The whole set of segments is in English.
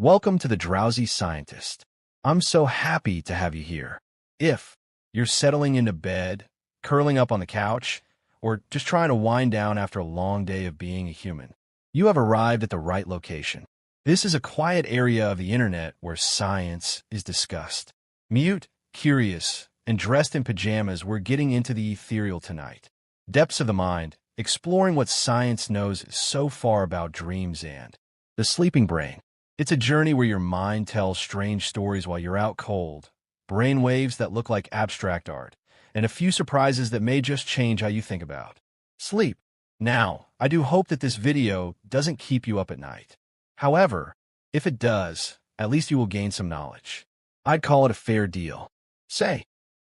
Welcome to the Drowsy Scientist. I'm so happy to have you here. If you're settling into bed, curling up on the couch, or just trying to wind down after a long day of being a human, you have arrived at the right location. This is a quiet area of the internet where science is discussed. Mute, curious, and dressed in pajamas, we're getting into the ethereal tonight. Depths of the mind, exploring what science knows so far about dreams and the sleeping brain. It's a journey where your mind tells strange stories while you're out cold, brain waves that look like abstract art, and a few surprises that may just change how you think about sleep. Now, I do hope that this video doesn't keep you up at night. However, if it does, at least you will gain some knowledge. I'd call it a fair deal.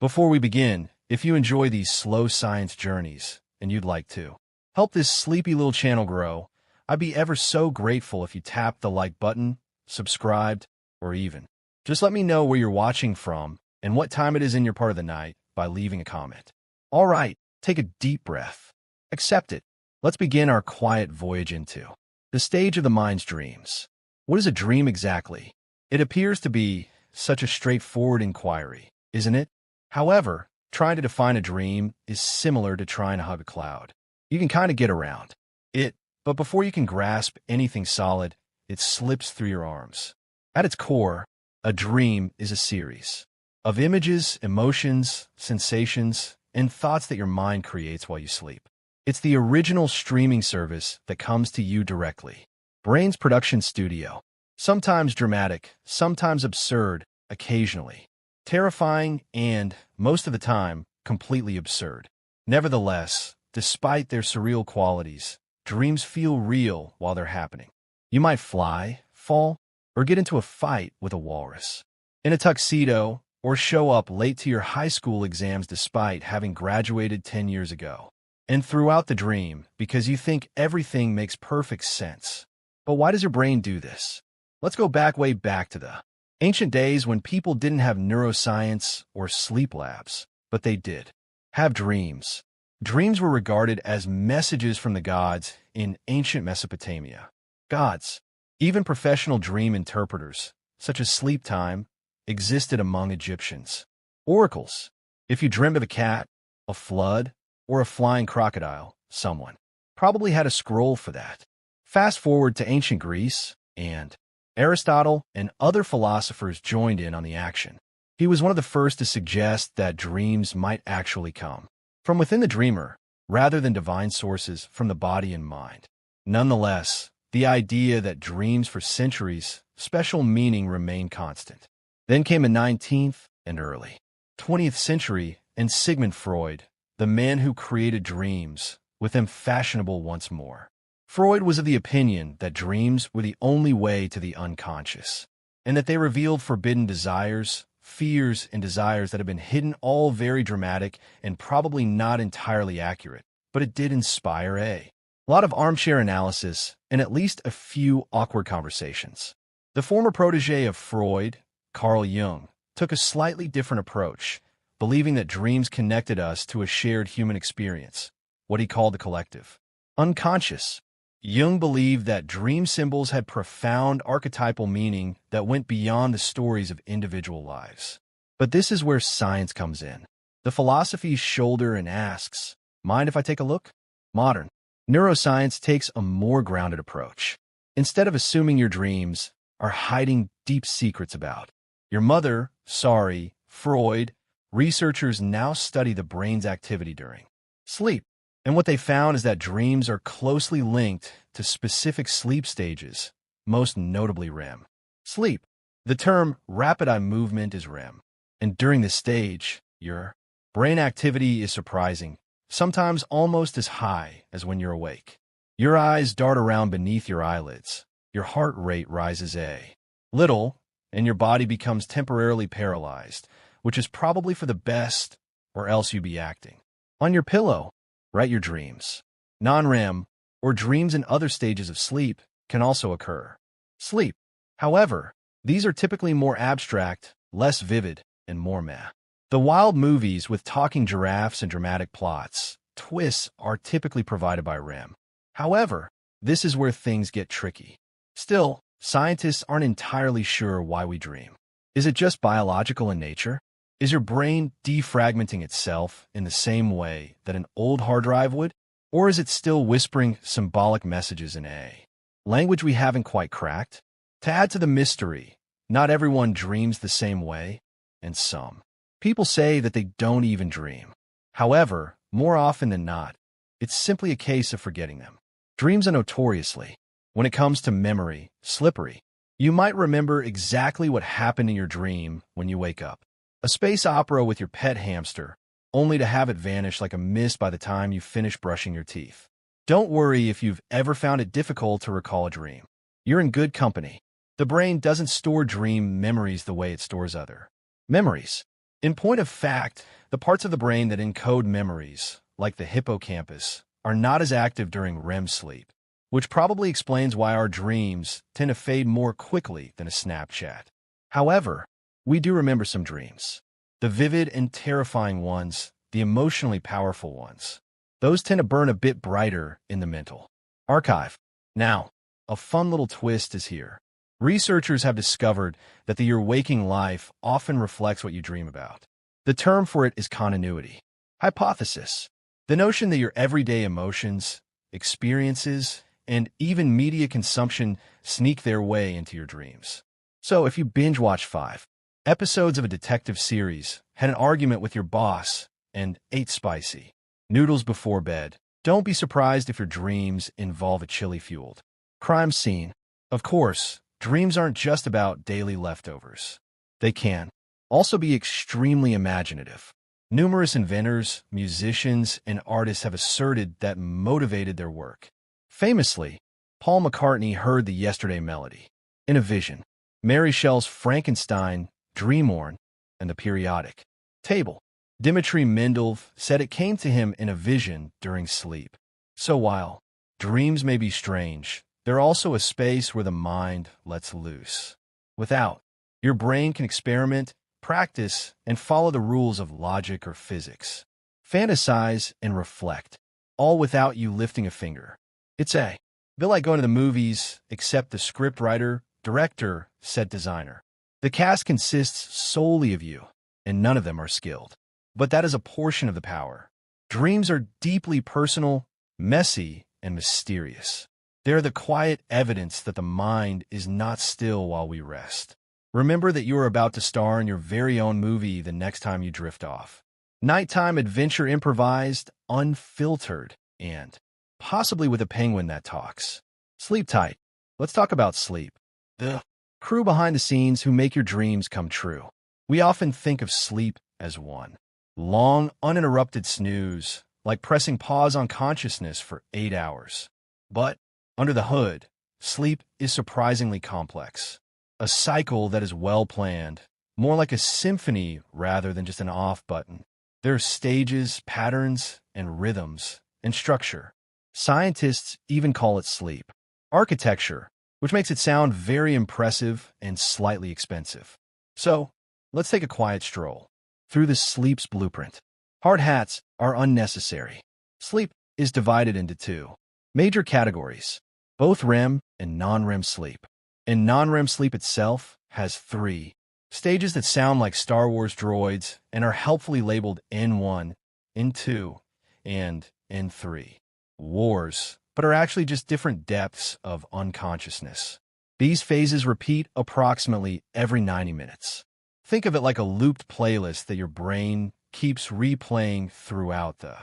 Before we begin, if you enjoy these slow science journeys, and you'd like to help this sleepy little channel grow, I'd be ever so grateful if you tap the like button, subscribed, or even just let me know where you're watching from and what time it is in your part of the night by leaving a comment. All right, take a deep breath. Accept it. Let's begin our quiet voyage into the stage of the mind's dreams. What is a dream exactly? It appears to be such a straightforward inquiry, isn't it? However, trying to define a dream is similar to trying to hug a cloud. You can kind of get around it, but before you can grasp anything solid, it slips through your arms. At its core, a dream is a series of images, emotions, sensations, and thoughts that your mind creates while you sleep. It's the original streaming service that comes to you directly. Brain's production studio. Sometimes dramatic, sometimes absurd, occasionally terrifying, and, most of the time, completely absurd. Nevertheless, despite their surreal qualities, dreams feel real while they're happening. You might fly, fall, or get into a fight with a walrus in a tuxedo, or show up late to your high school exams despite having graduated 10 years ago. And throughout the dream, because you think everything makes perfect sense. But why does your brain do this? Let's go way back to the ancient days when people didn't have neuroscience or sleep labs, but they did have dreams. Dreams were regarded as messages from the gods in ancient Mesopotamia. Gods, even professional dream interpreters, such as sleep time, existed among Egyptians. Oracles. If you dreamed of a cat, a flood, or a flying crocodile, someone probably had a scroll for that. Fast forward to ancient Greece, and Aristotle and other philosophers joined in on the action. He was one of the first to suggest that dreams might actually come from within the dreamer, rather than divine sources from the body and mind. Nonetheless, the idea that dreams for centuries, special meaning remained constant. Then came the 19th and early 20th century, and Sigmund Freud, the man who created dreams, with them fashionable once more. Freud was of the opinion that dreams were the only way to the unconscious, and that they revealed forbidden desires, fears, and desires that have been hidden, all very dramatic and probably not entirely accurate, but it did inspire a lot of armchair analysis and at least a few awkward conversations. The former protege of Freud, Carl Jung, took a slightly different approach, believing that dreams connected us to a shared human experience, what he called the collective unconscious. Jung believed that dream symbols had profound archetypal meaning that went beyond the stories of individual lives. But this is where science comes in. The philosophy's shoulder and asks, mind if I take a look? Modern neuroscience takes a more grounded approach. Instead of assuming your dreams are hiding deep secrets about your mother, Freud, researchers now study the brain's activity during sleep. And what they found is that dreams are closely linked to specific sleep stages, most notably REM sleep. The term rapid eye movement is REM. And during this stage, your brain activity is surprising, sometimes almost as high as when you're awake. Your eyes dart around beneath your eyelids, your heart rate rises a little, and your body becomes temporarily paralyzed, which is probably for the best, or else you'd be acting on your pillow. Write your dreams. Non-REM, or dreams in other stages of sleep, can also occur. Sleep. However, these are typically more abstract, less vivid, and more meh. The wild movies with talking giraffes and dramatic plots, twists are typically provided by REM. However, this is where things get tricky. Still, scientists aren't entirely sure why we dream. Is it just biological in nature? Is your brain defragmenting itself in the same way that an old hard drive would? Or is it still whispering symbolic messages in a language we haven't quite cracked? To add to the mystery, not everyone dreams the same way, and some people say that they don't even dream. However, more often than not, it's simply a case of forgetting them. Dreams are notoriously, when it comes to memory, slippery. You might remember exactly what happened in your dream when you wake up. A space opera with your pet hamster, only to have it vanish like a mist by the time you finish brushing your teeth. Don't worry if you've ever found it difficult to recall a dream. You're in good company. The brain doesn't store dream memories the way it stores other memories. In point of fact, the parts of the brain that encode memories, like the hippocampus, are not as active during REM sleep, which probably explains why our dreams tend to fade more quickly than a Snapchat. However, we do remember some dreams. The vivid and terrifying ones, the emotionally powerful ones. Those tend to burn a bit brighter in the mental archive. Now, a fun little twist is here. Researchers have discovered that your waking life often reflects what you dream about. The term for it is continuity hypothesis. The notion that your everyday emotions, experiences, and even media consumption sneak their way into your dreams. So if you binge watch 5 episodes of a detective series, had an argument with your boss, and ate spicy noodles before bed, don't be surprised if your dreams involve a chili-fueled crime scene. Of course, dreams aren't just about daily leftovers. They can also be extremely imaginative. Numerous inventors, musicians, and artists have asserted that motivated their work. Famously, Paul McCartney heard the Yesterday melody in a vision. Mary Shelley's Frankenstein, Dreamorn, and the periodic table. Dmitri Mendeleev said it came to him in a vision during sleep. So while dreams may be strange, they're also a space where the mind lets loose. Without, your brain can experiment, practice, and follow the rules of logic or physics. Fantasize and reflect, all without you lifting a finger. It's a bit like going to the movies, except the scriptwriter, director, set designer. The cast consists solely of you, and none of them are skilled. But that is a portion of the power. Dreams are deeply personal, messy, and mysterious. They're the quiet evidence that the mind is not still while we rest. Remember that you are about to star in your very own movie the next time you drift off. Nighttime adventure improvised, unfiltered, and possibly with a penguin that talks. Sleep tight. Let's talk about sleep. The crew behind the scenes who make your dreams come true. We often think of sleep as one long, uninterrupted snooze, like pressing pause on consciousness for 8 hours. But under the hood, sleep is surprisingly complex. A cycle that is well planned, more like a symphony rather than just an off button. There are stages, patterns, and rhythms, and structure. Scientists even call it sleep architecture, which makes it sound very impressive and slightly expensive. So, let's take a quiet stroll through the sleep's blueprint. Hard hats are unnecessary. Sleep is divided into 2 major categories, both REM and non-REM sleep. And non-REM sleep itself has 3 stages that sound like Star Wars droids and are helpfully labeled N1, N2, and N3. Wars, but are actually just different depths of unconsciousness. These phases repeat approximately every 90 minutes. Think of it like a looped playlist that your brain keeps replaying throughout the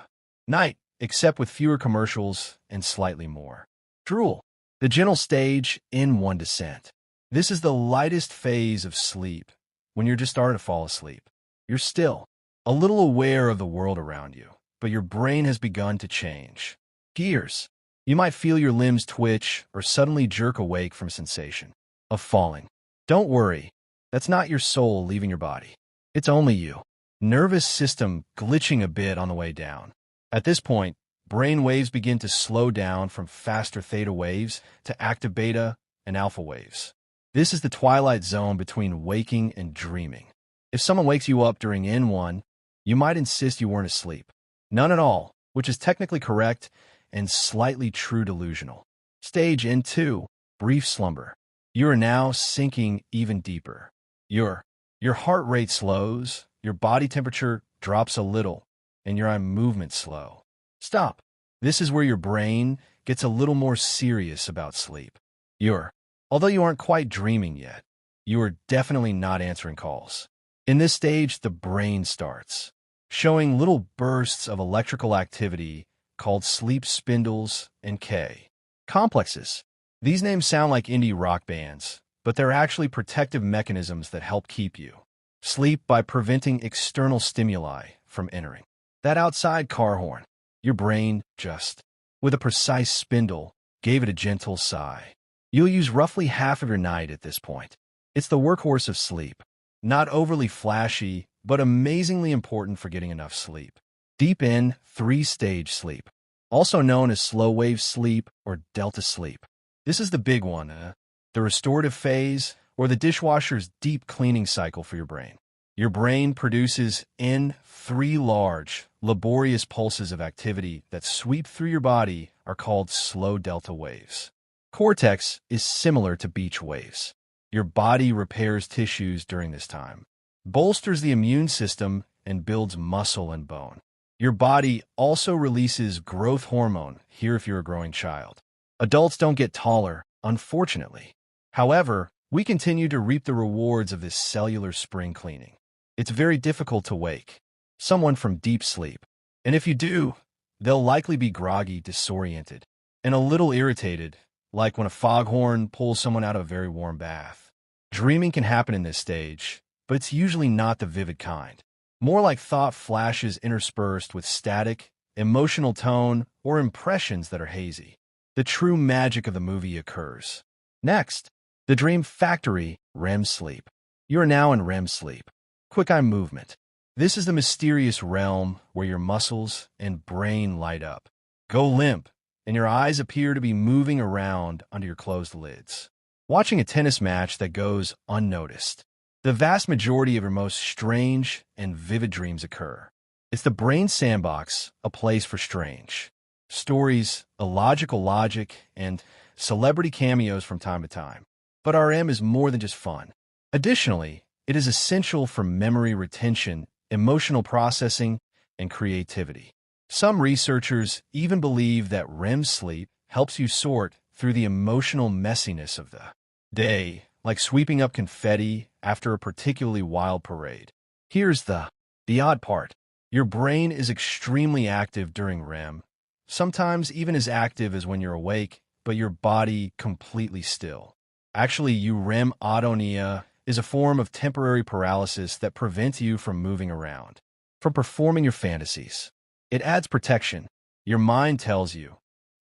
night, except with fewer commercials and slightly more drool. The gentle stage, N1 descent. This is the lightest phase of sleep, when you're just starting to fall asleep. You're still a little aware of the world around you, but your brain has begun to change gears. You might feel your limbs twitch or suddenly jerk awake from sensation of falling. Don't worry, that's not your soul leaving your body. It's only you. Nervous system glitching a bit on the way down. At this point, brain waves begin to slow down from faster theta waves to active beta and alpha waves. This is the twilight zone between waking and dreaming. If someone wakes you up during N1, you might insist you weren't asleep. None at all, which is technically correct and slightly true delusional. Stage N2, brief slumber. You are now sinking even deeper. Your, your heart rate slows, your body temperature drops a little, and your eye movement slow. Stop. This is where your brain gets a little more serious about sleep. Although you aren't quite dreaming yet, you are definitely not answering calls. In this stage, the brain starts showing little bursts of electrical activity called sleep spindles and K complexes. These names sound like indie rock bands, but they're actually protective mechanisms that help keep you sleep by preventing external stimuli from entering. That outside car horn, your brain just, with a precise spindle, gave it a gentle sigh. You'll use roughly half of your night at this point. It's the workhorse of sleep. Not overly flashy, but amazingly important for getting enough sleep. Deep in, three-stage sleep, also known as slow-wave sleep or delta sleep. This is the big one, the restorative phase, or the dishwasher's deep cleaning cycle for your brain. Your brain produces three large, laborious pulses of activity that sweep through your body are called slow delta waves. Cortex is similar to beach waves. Your body repairs tissues during this time, bolsters the immune system, and builds muscle and bone. Your body also releases growth hormone, here if you're a growing child. Adults don't get taller, unfortunately. However, we continue to reap the rewards of this cellular spring cleaning. It's very difficult to wake someone from deep sleep. And if you do, they'll likely be groggy, disoriented, and a little irritated, like when a foghorn pulls someone out of a very warm bath. Dreaming can happen in this stage, but it's usually not the vivid kind. More like thought flashes interspersed with static, emotional tone, or impressions that are hazy. The true magic of the movie occurs. Next, the dream factory, REM sleep. You are now in REM sleep. Quick eye movement. This is the mysterious realm where your muscles and brain light up, go limp, and your eyes appear to be moving around under your closed lids. Watching a tennis match that goes unnoticed. The vast majority of your most strange and vivid dreams occur. It's the brain sandbox, a place for strange stories, illogical logic, and celebrity cameos from time to time. But RM is more than just fun. Additionally, it is essential for memory retention, emotional processing, and creativity. Some researchers even believe that REM sleep helps you sort through the emotional messiness of the day, like sweeping up confetti after a particularly wild parade. Here's the odd part. Your brain is extremely active during REM, sometimes even as active as when you're awake, but your body completely still. Actually, REM autonia is a form of temporary paralysis that prevents you from moving around, from performing your fantasies. It adds protection. Your mind tells you,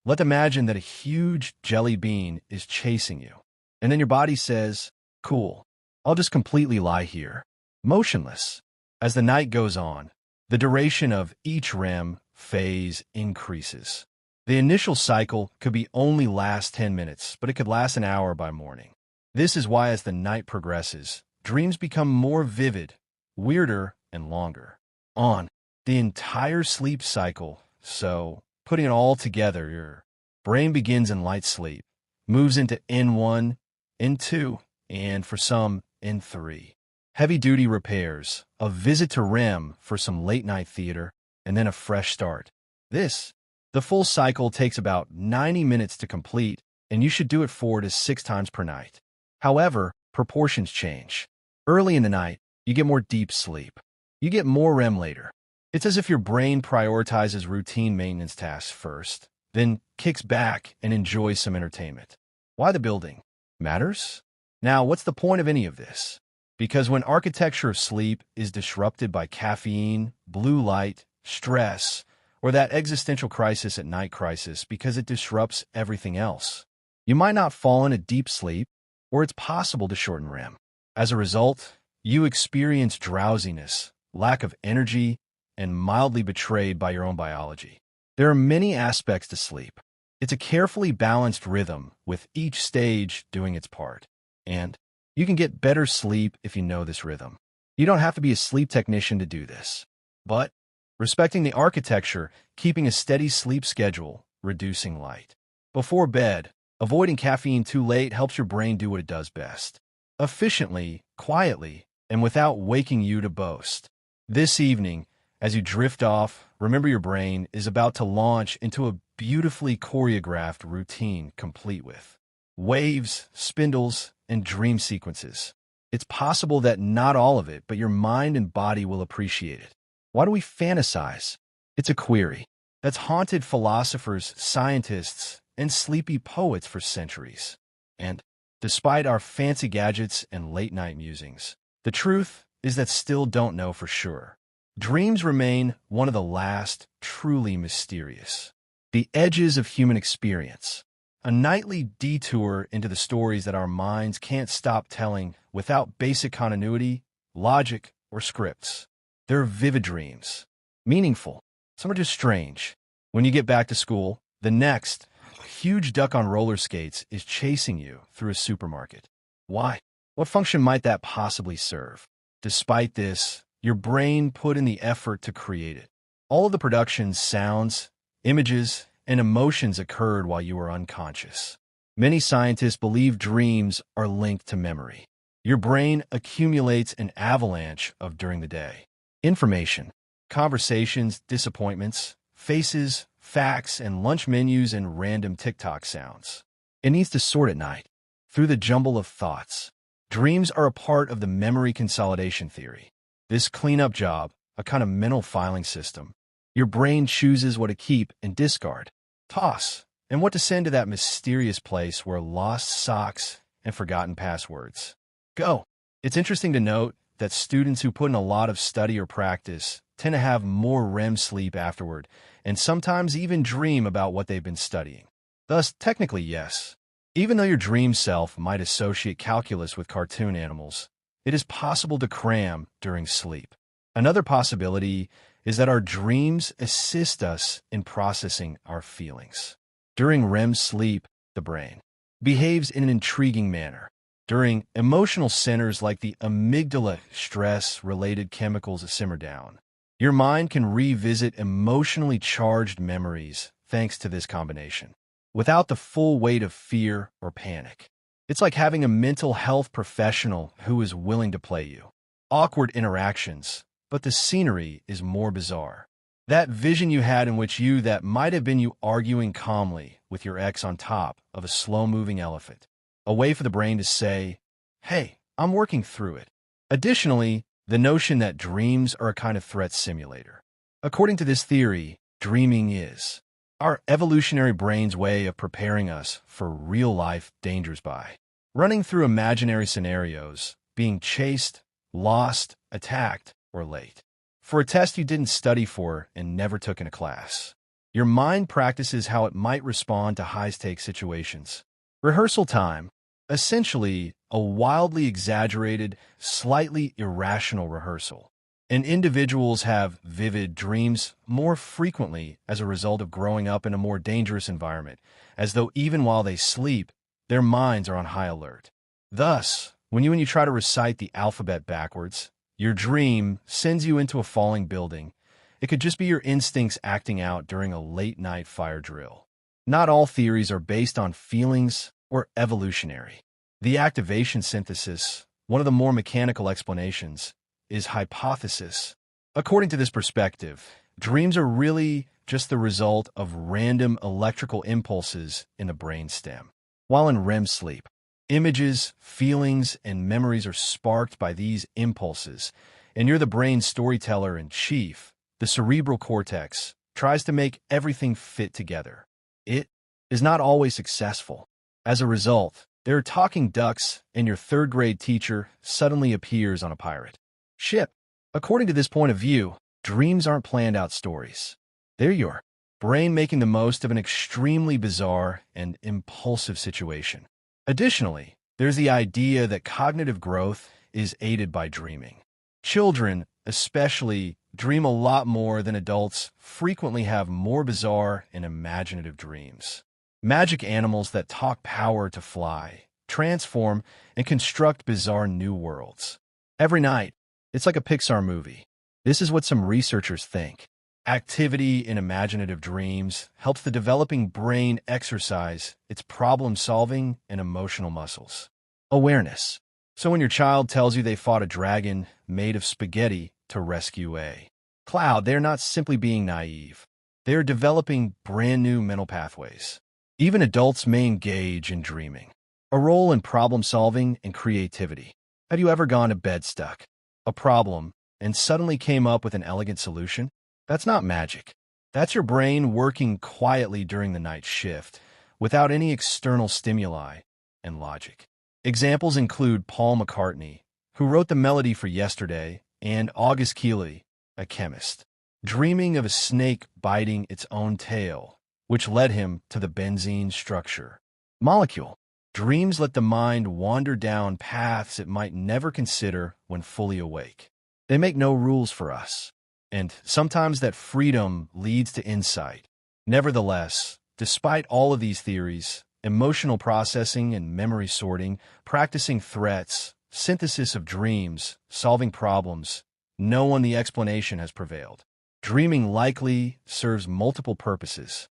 let's imagine that a huge jelly bean is chasing you. And then your body says, cool, I'll just completely lie here, motionless. As the night goes on, the duration of each REM phase increases. The initial cycle could be only last 10 minutes, but it could last an hour by morning. This is why as the night progresses, dreams become more vivid, weirder, and longer. On the entire sleep cycle, so putting it all together, your brain begins in light sleep, moves into N1, N2, and for some, N3. Heavy-duty repairs, a visit to REM for some late-night theater, and then a fresh start. The full cycle takes about 90 minutes to complete, and you should do it 4 to 6 times per night. However, proportions change. Early in the night, you get more deep sleep. You get more REM later. It's as if your brain prioritizes routine maintenance tasks first, then kicks back and enjoys some entertainment. Why the building matters? Now, what's the point of any of this? Because when architecture of sleep is disrupted by caffeine, blue light, stress, or that existential crisis at night crisis because it disrupts everything else, you might not fall into deep sleep, or it's possible to shorten REM. As a result, you experience drowsiness, lack of energy, and mildly betrayed by your own biology. There are many aspects to sleep. It's a carefully balanced rhythm, with each stage doing its part. And you can get better sleep if you know this rhythm. You don't have to be a sleep technician to do this. But respecting the architecture, keeping a steady sleep schedule, reducing light before bed, Avoiding caffeine too late helps your brain do what it does best, efficiently, quietly, and without waking you to boast. This evening, as you drift off, remember your brain is about to launch into a beautifully choreographed routine complete with waves, spindles, and dream sequences. It's possible that not all of it, but your mind and body will appreciate it. Why do we fantasize? It's a query that's haunted philosophers, scientists, and sleepy poets for centuries. And despite our fancy gadgets and late-night musings, the truth is that still don't know for sure. Dreams remain one of the last truly mysterious. The edges of human experience. A nightly detour into the stories that our minds can't stop telling without basic continuity, logic, or scripts. They're vivid dreams. Meaningful. Some are just strange. When you get back to school, the next huge duck on roller skates is chasing you through a supermarket. Why? What function might that possibly serve? Despite this, your brain put in the effort to create it. All of the production's sounds, images, and emotions occurred while you were unconscious. Many scientists believe dreams are linked to memory. Your brain accumulates an avalanche of during the day. Information, conversations, disappointments, faces, facts, and lunch menus and random TikTok sounds. It needs to sort at night, through the jumble of thoughts. Dreams are a part of the memory consolidation theory. This cleanup job, a kind of mental filing system. Your brain chooses what to keep and discard, toss, and what to send to that mysterious place where lost socks and forgotten passwords go. It's interesting to note that students who put in a lot of study or practice tend to have more REM sleep afterward, and sometimes even dream about what they've been studying. Thus, technically, yes. Even though your dream self might associate calculus with cartoon animals, it is possible to cram during sleep. Another possibility is that our dreams assist us in processing our feelings. During REM sleep, the brain behaves in an intriguing manner. During emotional centers like the amygdala, stress-related chemicals simmer down. Your mind can revisit emotionally charged memories thanks to this combination, without the full weight of fear or panic. It's like having a mental health professional who is willing to play you. Awkward interactions, but the scenery is more bizarre. That vision you had in which that might have been you arguing calmly with your ex on top of a slow-moving elephant. A way for the brain to say, hey, I'm working through it. Additionally, the notion that dreams are a kind of threat simulator. According to this theory, dreaming is our evolutionary brain's way of preparing us for real-life dangers by running through imaginary scenarios, being chased, lost, attacked, or late. For a test you didn't study for and never took in a class. Your mind practices how it might respond to high-stakes situations. Rehearsal time, essentially a wildly exaggerated, slightly irrational rehearsal. And individuals have vivid dreams more frequently as a result of growing up in a more dangerous environment, as though even while they sleep, their minds are on high alert. Thus, when you try to recite the alphabet backwards, your dream sends you into a falling building. It could just be your instincts acting out during a late-night fire drill. Not all theories are based on feelings or evolutionary. The activation synthesis, one of the more mechanical explanations, is hypothesis. According to this perspective, dreams are really just the result of random electrical impulses in the brainstem. While in REM sleep, images, feelings, and memories are sparked by these impulses, and you're the brain's storyteller in chief. The cerebral cortex tries to make everything fit together. It is not always successful. As a result, there are talking ducks, and your third-grade teacher suddenly appears on a pirate ship. According to this point of view, dreams aren't planned-out stories. They're your brain making the most of an extremely bizarre and impulsive situation. Additionally, there's the idea that cognitive growth is aided by dreaming. Children, especially, dream a lot more than adults, frequently have more bizarre and imaginative dreams. Magic animals that talk power to fly, transform, and construct bizarre new worlds. Every night, it's like a Pixar movie. This is what some researchers think. Activity in imaginative dreams helps the developing brain exercise its problem-solving and emotional muscles. Awareness. So when your child tells you they fought a dragon made of spaghetti to rescue a cloud, they're not simply being naive. They're developing brand new mental pathways. Even adults may engage in dreaming. A role in problem-solving and creativity. Have you ever gone to bed stuck? A problem, and suddenly came up with an elegant solution? That's not magic. That's your brain working quietly during the night shift, without any external stimuli and logic. Examples include Paul McCartney, who wrote the melody for Yesterday, and August Keeley, a chemist, dreaming of a snake biting its own tail, which led him to the benzene structure. Molecule. Dreams let the mind wander down paths it might never consider when fully awake. They make no rules for us, and sometimes that freedom leads to insight. Nevertheless, despite all of these theories, emotional processing and memory sorting, practicing threats, synthesis of dreams, solving problems, no one the explanation has prevailed. Dreaming likely serves multiple purposes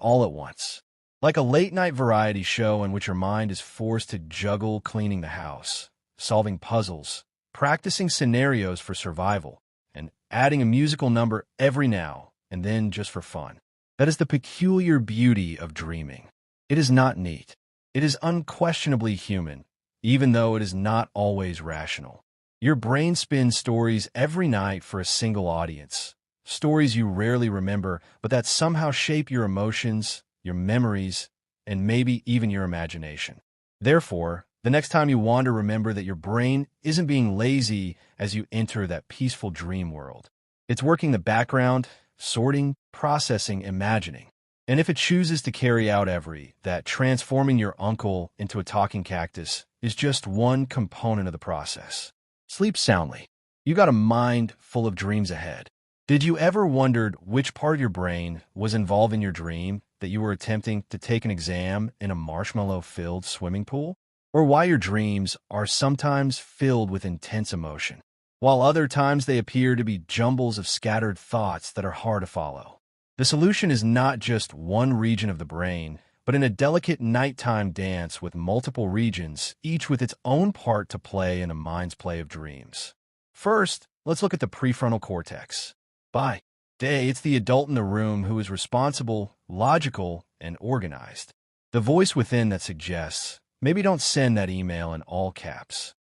all at once. Like a late-night variety show in which your mind is forced to juggle cleaning the house, solving puzzles, practicing scenarios for survival, and adding a musical number every now and then just for fun. That is the peculiar beauty of dreaming. It is not neat. It is unquestionably human, even though it is not always rational. Your brain spins stories every night for a single audience, stories you rarely remember, but that somehow shape your emotions, your memories, and maybe even your imagination. Therefore, the next time you wander, remember that your brain isn't being lazy as you enter that peaceful dream world. It's working the background, sorting, processing, imagining. And if it chooses to carry out that transforming your uncle into a talking cactus is just one component of the process. Sleep soundly. You got a mind full of dreams ahead. Did you ever wondered which part of your brain was involved in your dream that you were attempting to take an exam in a marshmallow-filled swimming pool? Or why your dreams are sometimes filled with intense emotion, while other times they appear to be jumbles of scattered thoughts that are hard to follow? The solution is not just one region of the brain, but in a delicate nighttime dance with multiple regions, each with its own part to play in a mind's play of dreams. First, let's look at the prefrontal cortex. By day, it's the adult in the room who is responsible, logical, and organized. The voice within that suggests, maybe don't send that email in all caps.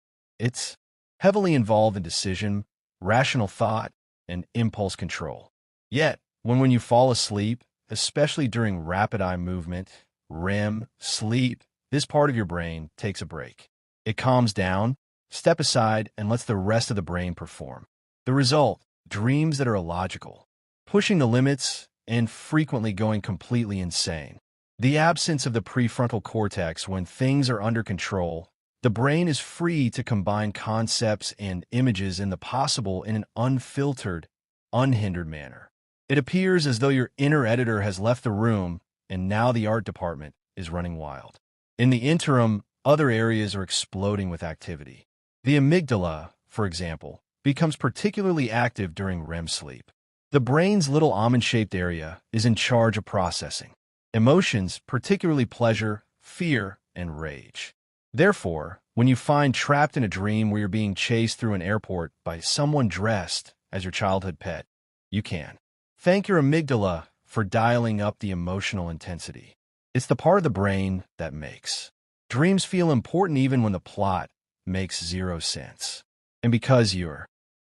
It's heavily involved in decision, rational thought, and impulse control. Yet, when you fall asleep, especially during rapid eye movement, REM, sleep, this part of your brain takes a break. It calms down, step aside, and lets the rest of the brain perform. The result, dreams that are illogical, pushing the limits, and frequently going completely insane. The absence of the prefrontal cortex when things are under control, the brain is free to combine concepts and images in the possible in an unfiltered, unhindered manner. It appears as though your inner editor has left the room and now the art department is running wild. In the interim, other areas are exploding with activity. The amygdala, for example, becomes particularly active during REM sleep. The brain's little almond-shaped area is in charge of processing emotions, particularly pleasure, fear, and rage. Therefore, when you find trapped in a dream where you're being chased through an airport by someone dressed as your childhood pet, you can thank your amygdala for dialing up the emotional intensity. It's the part of the brain that makes dreams feel important even when the plot makes zero sense. And because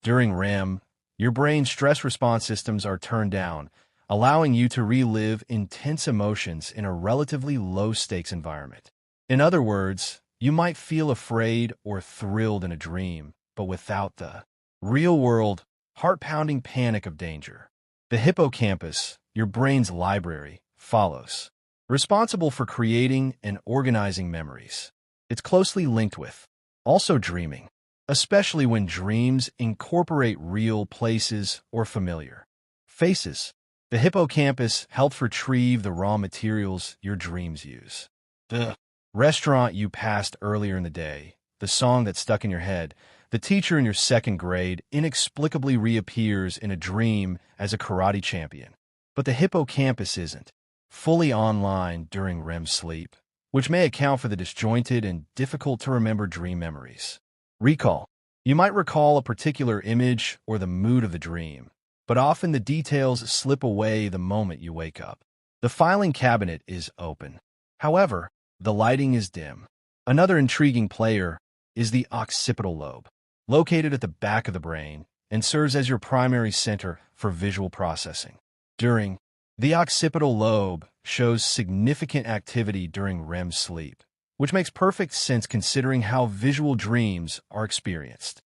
during REM, your brain's stress response systems are turned down, allowing you to relive intense emotions in a relatively low-stakes environment. In other words, you might feel afraid or thrilled in a dream, but without the real-world, heart-pounding panic of danger. The hippocampus, your brain's library, follows, responsible for creating and organizing memories. It's closely linked with also dreaming, especially when dreams incorporate real places or familiar faces. The hippocampus helps retrieve the raw materials your dreams use. The restaurant you passed earlier in the day, the song that stuck in your head, The teacher in your second grade inexplicably reappears in a dream as a karate champion. But the hippocampus isn't fully online during REM sleep, which may account for the disjointed and difficult-to-remember dream memories. Recall. You might recall a particular image or the mood of the dream, but often the details slip away the moment you wake up. The filing cabinet is open. However, the lighting is dim. Another intriguing player is the occipital lobe, located at the back of the brain and serves as your primary center for visual processing. The occipital lobe shows significant activity during REM sleep, which makes perfect sense considering how visual dreams are experienced.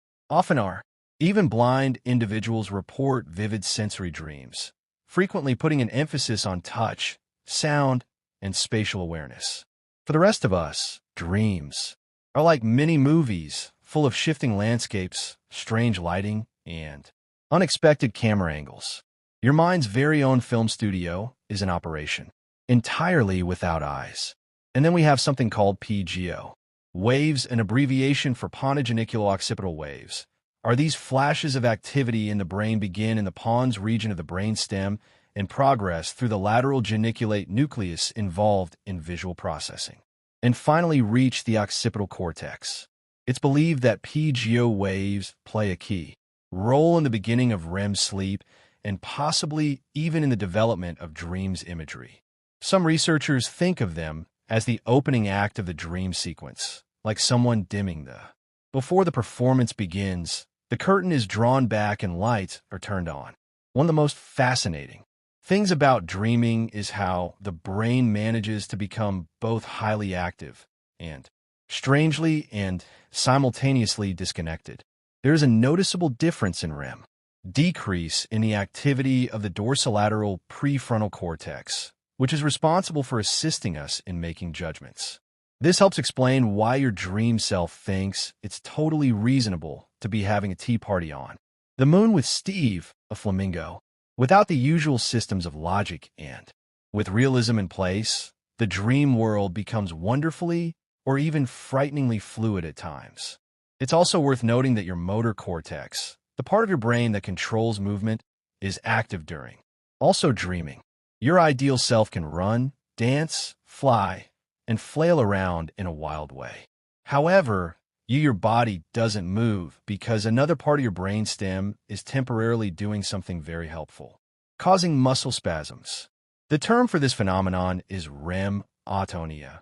Even blind individuals report vivid sensory dreams, frequently putting an emphasis on touch, sound, and spatial awareness. For the rest of us, dreams are like mini movies full of shifting landscapes, strange lighting, and unexpected camera angles. Your mind's very own film studio is in operation, entirely without eyes. And then we have something called PGO. Waves, an abbreviation for ponegenicular occipital waves, are these flashes of activity in the brain begin in the pons region of the brainstem and progress through the lateral geniculate nucleus involved in visual processing, and finally reach the occipital cortex. It's believed that PGO waves play a key role in the beginning of REM sleep and possibly even in the development of dreams imagery. Some researchers think of them as the opening act of the dream sequence, like someone dimming before the performance begins, the curtain is drawn back and lights are turned on. One of the most fascinating things about dreaming is how the brain manages to become both highly active and, strangely and simultaneously disconnected. There is a noticeable difference in REM. Decrease in the activity of the dorsolateral prefrontal cortex, which is responsible for assisting us in making judgments. This helps explain why your dream self thinks it's totally reasonable to be having a tea party on the moon with Steve, a flamingo, without the usual systems of logic and, with realism in place, the dream world becomes wonderfully or even frighteningly fluid at times. It's also worth noting that your motor cortex, the part of your brain that controls movement, is active during also dreaming. Your ideal self can run, dance, fly, and flail around in a wild way. However, your body doesn't move because another part of your brainstem is temporarily doing something very helpful, causing muscle spasms. The term for this phenomenon is REM atonia,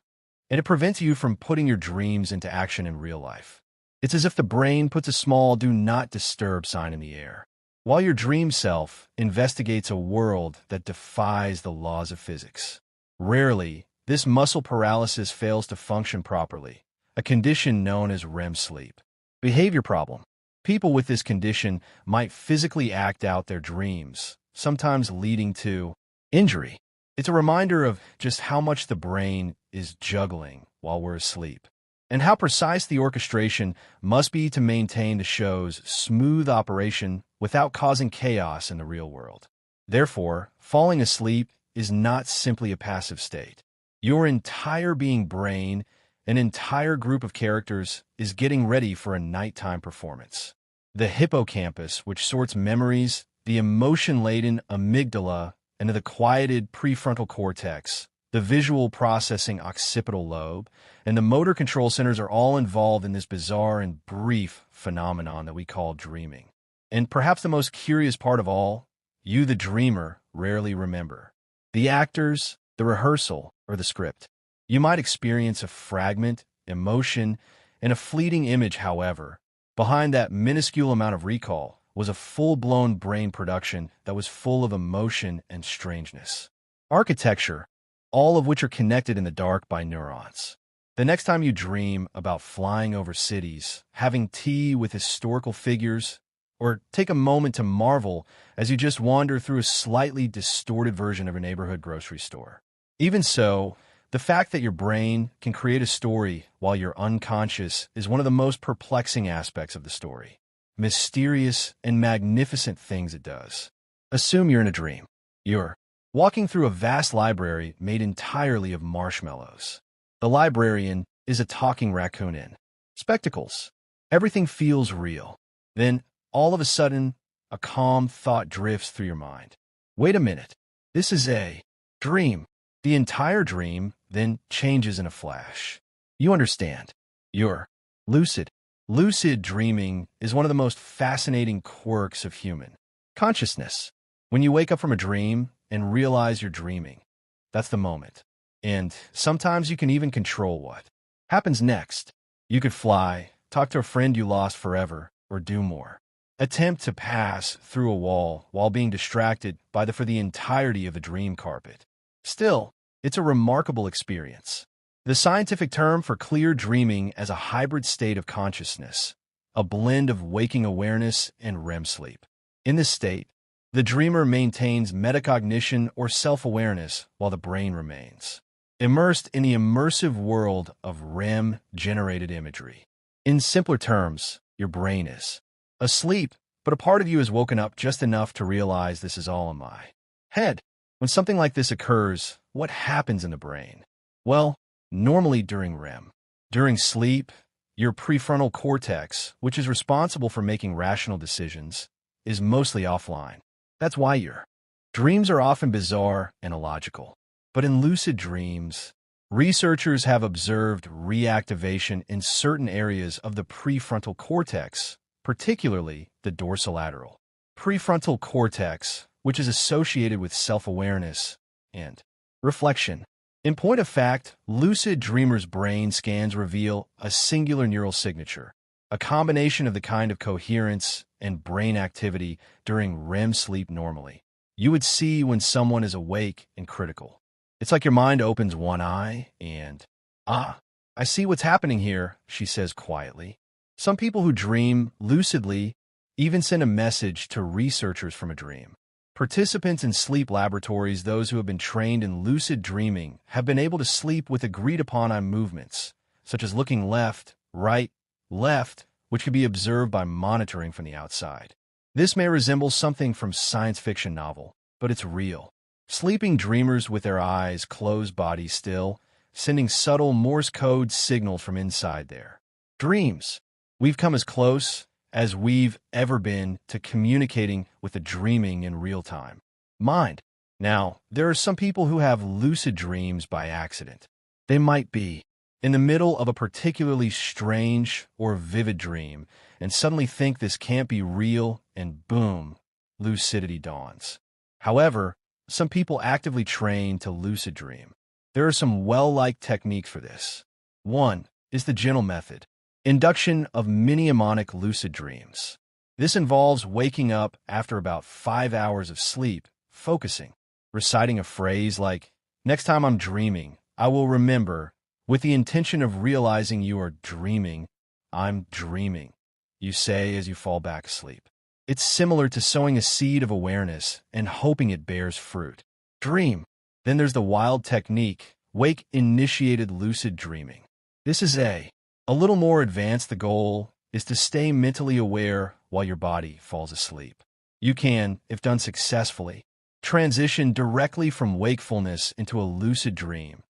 and it prevents you from putting your dreams into action in real life. It's as if the brain puts a small do not disturb sign in the air, while your dream self investigates a world that defies the laws of physics. Rarely, this muscle paralysis fails to function properly, a condition known as REM sleep. Behavior problem. People with this condition might physically act out their dreams, sometimes leading to injury. It's a reminder of just how much the brain is juggling while we're asleep, and how precise the orchestration must be to maintain the show's smooth operation without causing chaos in the real world. Therefore, falling asleep is not simply a passive state. Your entire being brain, an entire group of characters, is getting ready for a nighttime performance. The hippocampus, which sorts memories, the emotion-laden amygdala, and the quieted prefrontal cortex, the visual processing occipital lobe, and the motor control centers are all involved in this bizarre and brief phenomenon that we call dreaming. And perhaps the most curious part of all, you, the dreamer, rarely remember the actors, the rehearsal, or the script. You might experience a fragment, emotion, and a fleeting image. However, behind that minuscule amount of recall was a full-blown brain production that was full of emotion and strangeness. Architecture, all of which are connected in the dark by neurons. The next time you dream about flying over cities, having tea with historical figures, or take a moment to marvel as you just wander through a slightly distorted version of a neighborhood grocery store. Even so, the fact that your brain can create a story while you're unconscious is one of the most perplexing aspects of the story. Mysterious and magnificent things it does. Assume you're in a dream. You're walking through a vast library made entirely of marshmallows. The librarian is a talking raccoon in spectacles. Everything feels real. Then, all of a sudden, a calm thought drifts through your mind. Wait a minute. This is a dream. The entire dream then changes in a flash. You understand. You're lucid. Lucid dreaming is one of the most fascinating quirks of human consciousness. When you wake up from a dream and realize you're dreaming, that's the moment. And sometimes you can even control what happens next. You could fly, talk to a friend you lost forever, or do more. Attempt to pass through a wall while being distracted for the entirety of the dream carpet. Still, it's a remarkable experience. The scientific term for clear dreaming as a hybrid state of consciousness, a blend of waking awareness and REM sleep. In this state, the dreamer maintains metacognition or self-awareness while the brain remains immersed in the immersive world of REM-generated imagery. In simpler terms, your brain is asleep, but a part of you has woken up just enough to realize this is all in my head. When something like this occurs, what happens in the brain? Well, normally during REM. During sleep, your prefrontal cortex, which is responsible for making rational decisions, is mostly offline. That's why your dreams are often bizarre and illogical. But in lucid dreams, researchers have observed reactivation in certain areas of the prefrontal cortex, particularly the dorsolateral prefrontal cortex, which is associated with self-awareness and reflection. In point of fact, lucid dreamers' brain scans reveal a singular neural signature, a combination of the kind of coherence and brain activity during REM sleep normally you would see when someone is awake and critical. It's like your mind opens one eye and, I see what's happening here, she says quietly. Some people who dream lucidly even send a message to researchers from a dream. Participants in sleep laboratories, those who have been trained in lucid dreaming, have been able to sleep with agreed-upon eye movements, such as looking left, right, left, which can be observed by monitoring from the outside. This may resemble something from science fiction novel, but it's real. Sleeping dreamers with their eyes closed, bodies still, sending subtle Morse code signals from inside their dreams. We've come as close as we've ever been to communicating with the dreaming in real time mind. Now, there are some people who have lucid dreams by accident. They might be in the middle of a particularly strange or vivid dream and suddenly think this can't be real, and boom, lucidity dawns. However, some people actively train to lucid dream. There are some well-liked techniques for this. One is the gentle method, induction of mnemonic lucid dreams. This involves waking up after about 5 hours of sleep, focusing, reciting a phrase like, "Next time I'm dreaming, I will remember," with the intention of realizing you are dreaming. "I'm dreaming," you say as you fall back asleep. It's similar to sowing a seed of awareness and hoping it bears fruit. Dream. Then there's the wild technique, wake-initiated lucid dreaming. This is a little more advanced. The goal is to stay mentally aware while your body falls asleep. You can, if done successfully, transition directly from wakefulness into a lucid dream,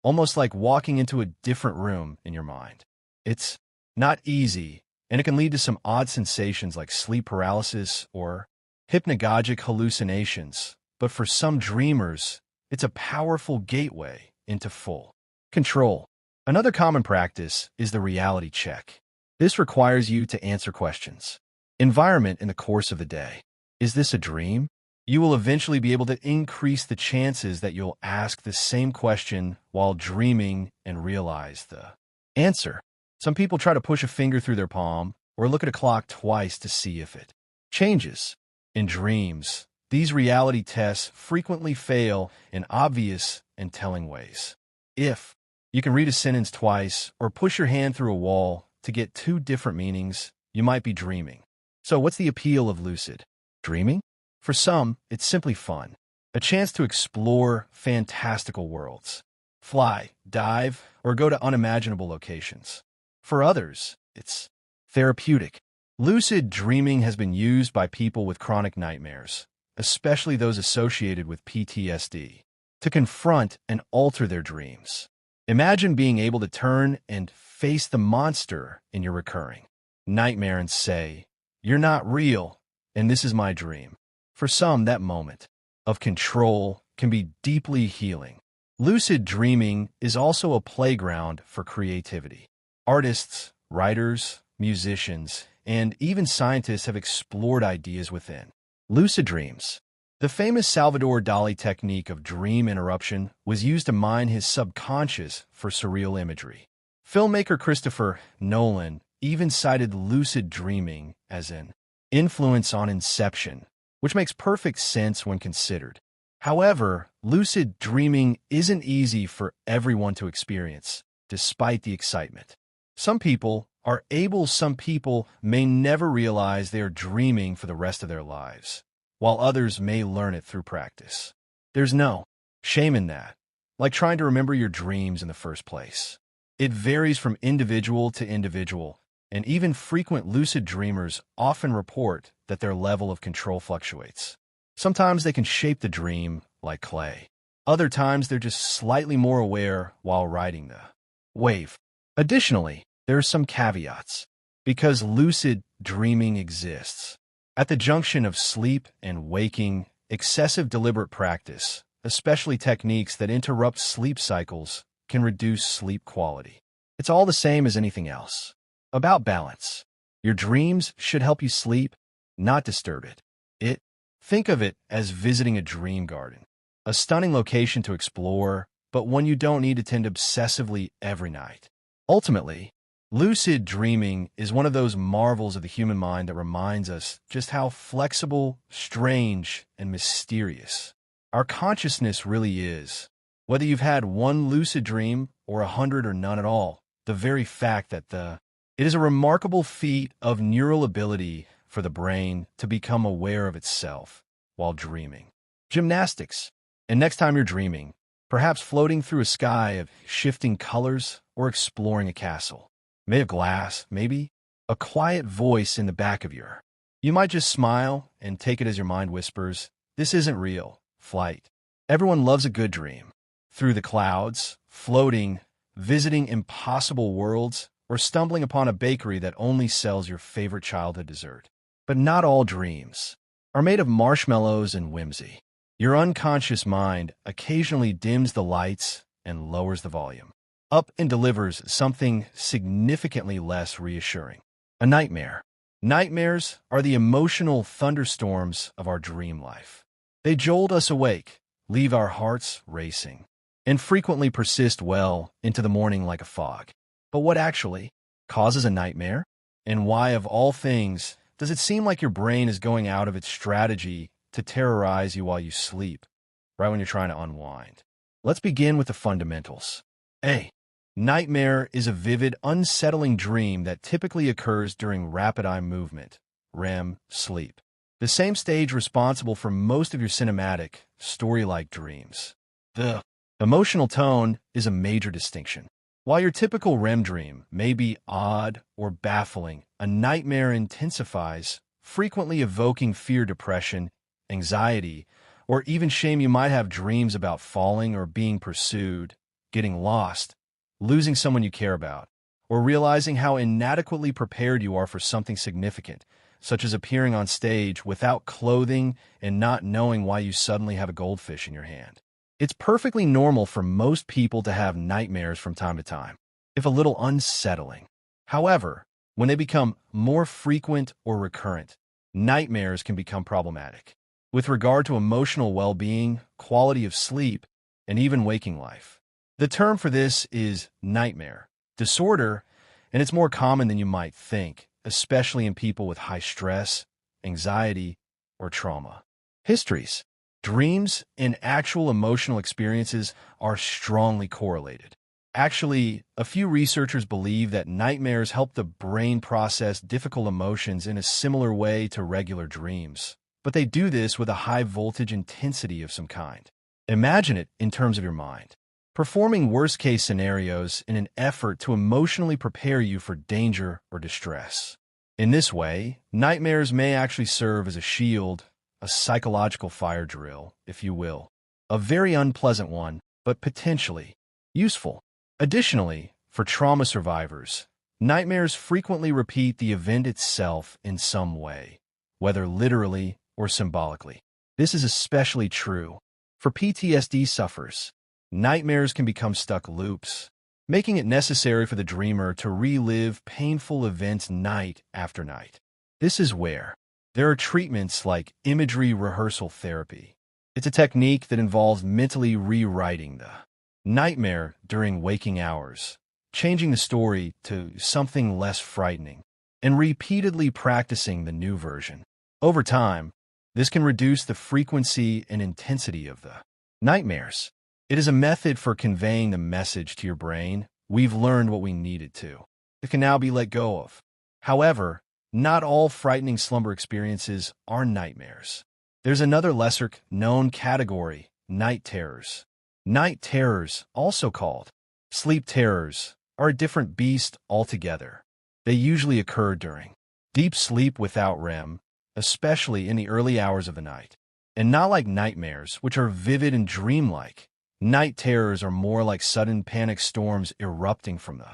almost like walking into a different room in your mind. It's not easy, and it can lead to some odd sensations like sleep paralysis or hypnagogic hallucinations. But for some dreamers, it's a powerful gateway into full control. Another common practice is the reality check. This requires you to answer questions. Environment in the course of the day. Is this a dream? You will eventually be able to increase the chances that you'll ask the same question while dreaming and realize the answer. Some people try to push a finger through their palm or look at a clock twice to see if it changes. In dreams, these reality tests frequently fail in obvious and telling ways. If you can read a sentence twice or push your hand through a wall to get 2 different meanings, you might be dreaming. So what's the appeal of lucid dreaming? For some, it's simply fun, a chance to explore fantastical worlds, fly, dive, or go to unimaginable locations. For others, it's therapeutic. Lucid dreaming has been used by people with chronic nightmares, especially those associated with PTSD, to confront and alter their dreams. Imagine being able to turn and face the monster in your recurring nightmare and say, "You're not real, and this is my dream." For some, that moment of control can be deeply healing. Lucid dreaming is also a playground for creativity. Artists, writers, musicians, and even scientists have explored ideas within lucid dreams. The famous Salvador Dali technique of dream interruption was used to mine his subconscious for surreal imagery. Filmmaker Christopher Nolan even cited lucid dreaming as an influence on Inception, which makes perfect sense when considered. However, lucid dreaming isn't easy for everyone to experience, despite the excitement. Some people are able, some people may never realize they are dreaming for the rest of their lives, while others may learn it through practice. There's no shame in that, like trying to remember your dreams in the first place. It varies from individual to individual, and even frequent lucid dreamers often report that their level of control fluctuates. Sometimes they can shape the dream like clay. Other times they're just slightly more aware while riding the wave. Additionally, there are some caveats. Because lucid dreaming exists at the junction of sleep and waking, excessive deliberate practice, especially techniques that interrupt sleep cycles, can reduce sleep quality. It's all the same as anything else. About balance. Your dreams should help you sleep, not disturb it. Think of it as visiting a dream garden, a stunning location to explore, but one you don't need to tend obsessively every night. Ultimately, lucid dreaming is one of those marvels of the human mind that reminds us just how flexible, strange, and mysterious our consciousness really is. Whether you've had one lucid dream or 100 or none at all, the very fact that it is a remarkable feat of neural ability for the brain to become aware of itself while dreaming. Gymnastics. And next time you're dreaming, perhaps floating through a sky of shifting colors or exploring a castle, made of glass, maybe, a quiet voice in the back of you might just smile and take it as your mind whispers, "This isn't real." Flight. Everyone loves a good dream. Through the clouds, floating, visiting impossible worlds, or stumbling upon a bakery that only sells your favorite childhood dessert. But not all dreams are made of marshmallows and whimsy. Your unconscious mind occasionally dims the lights and lowers the volume up and delivers something significantly less reassuring. A nightmare. Nightmares are the emotional thunderstorms of our dream life. They jolt us awake, leave our hearts racing, and frequently persist well into the morning like a fog. But what actually causes a nightmare? And why, of all things, does it seem like your brain is going out of its strategy to terrorize you while you sleep, right when you're trying to unwind? Let's begin with the fundamentals. A. Nightmare is a vivid, unsettling dream that typically occurs during rapid eye movement, REM, sleep. The same stage responsible for most of your cinematic, story-like dreams. The emotional tone is a major distinction. While your typical REM dream may be odd or baffling, a nightmare intensifies, frequently evoking fear, depression, anxiety, or even shame. You might have dreams about falling or being pursued, getting lost, losing someone you care about, or realizing how inadequately prepared you are for something significant, such as appearing on stage without clothing and not knowing why you suddenly have a goldfish in your hand. It's perfectly normal for most people to have nightmares from time to time, if a little unsettling. However, when they become more frequent or recurrent, nightmares can become problematic with regard to emotional well-being, quality of sleep, and even waking life. The term for this is nightmare disorder, and it's more common than you might think, especially in people with high stress, anxiety, or trauma. Histories. Dreams and actual emotional experiences are strongly correlated. Actually, a few researchers believe that nightmares help the brain process difficult emotions in a similar way to regular dreams, but they do this with a high voltage intensity of some kind. Imagine it in terms of your mind, performing worst-case scenarios in an effort to emotionally prepare you for danger or distress. In this way, nightmares may actually serve as a shield, a psychological fire drill, if you will. A very unpleasant one, but potentially useful. Additionally, for trauma survivors, Nightmares frequently repeat the event itself in some way, whether literally or symbolically. This is especially true for PTSD sufferers. Nightmares can become stuck loops, making it necessary for the dreamer to relive painful events night after night. This is where there are treatments like imagery rehearsal therapy. It's a technique that involves mentally rewriting the nightmare during waking hours, changing the story to something less frightening, and repeatedly practicing the new version. Over time, this can reduce the frequency and intensity of the nightmares. It is a method for conveying the message to your brain: we've learned what we needed to. It can now be let go of. However, not all frightening slumber experiences are nightmares. There's another lesser-known category: night terrors. Night terrors, also called sleep terrors, are a different beast altogether. They usually occur during deep sleep without REM, especially in the early hours of the night. And not like nightmares, which are vivid and dreamlike. Night terrors are more like sudden panic storms erupting from the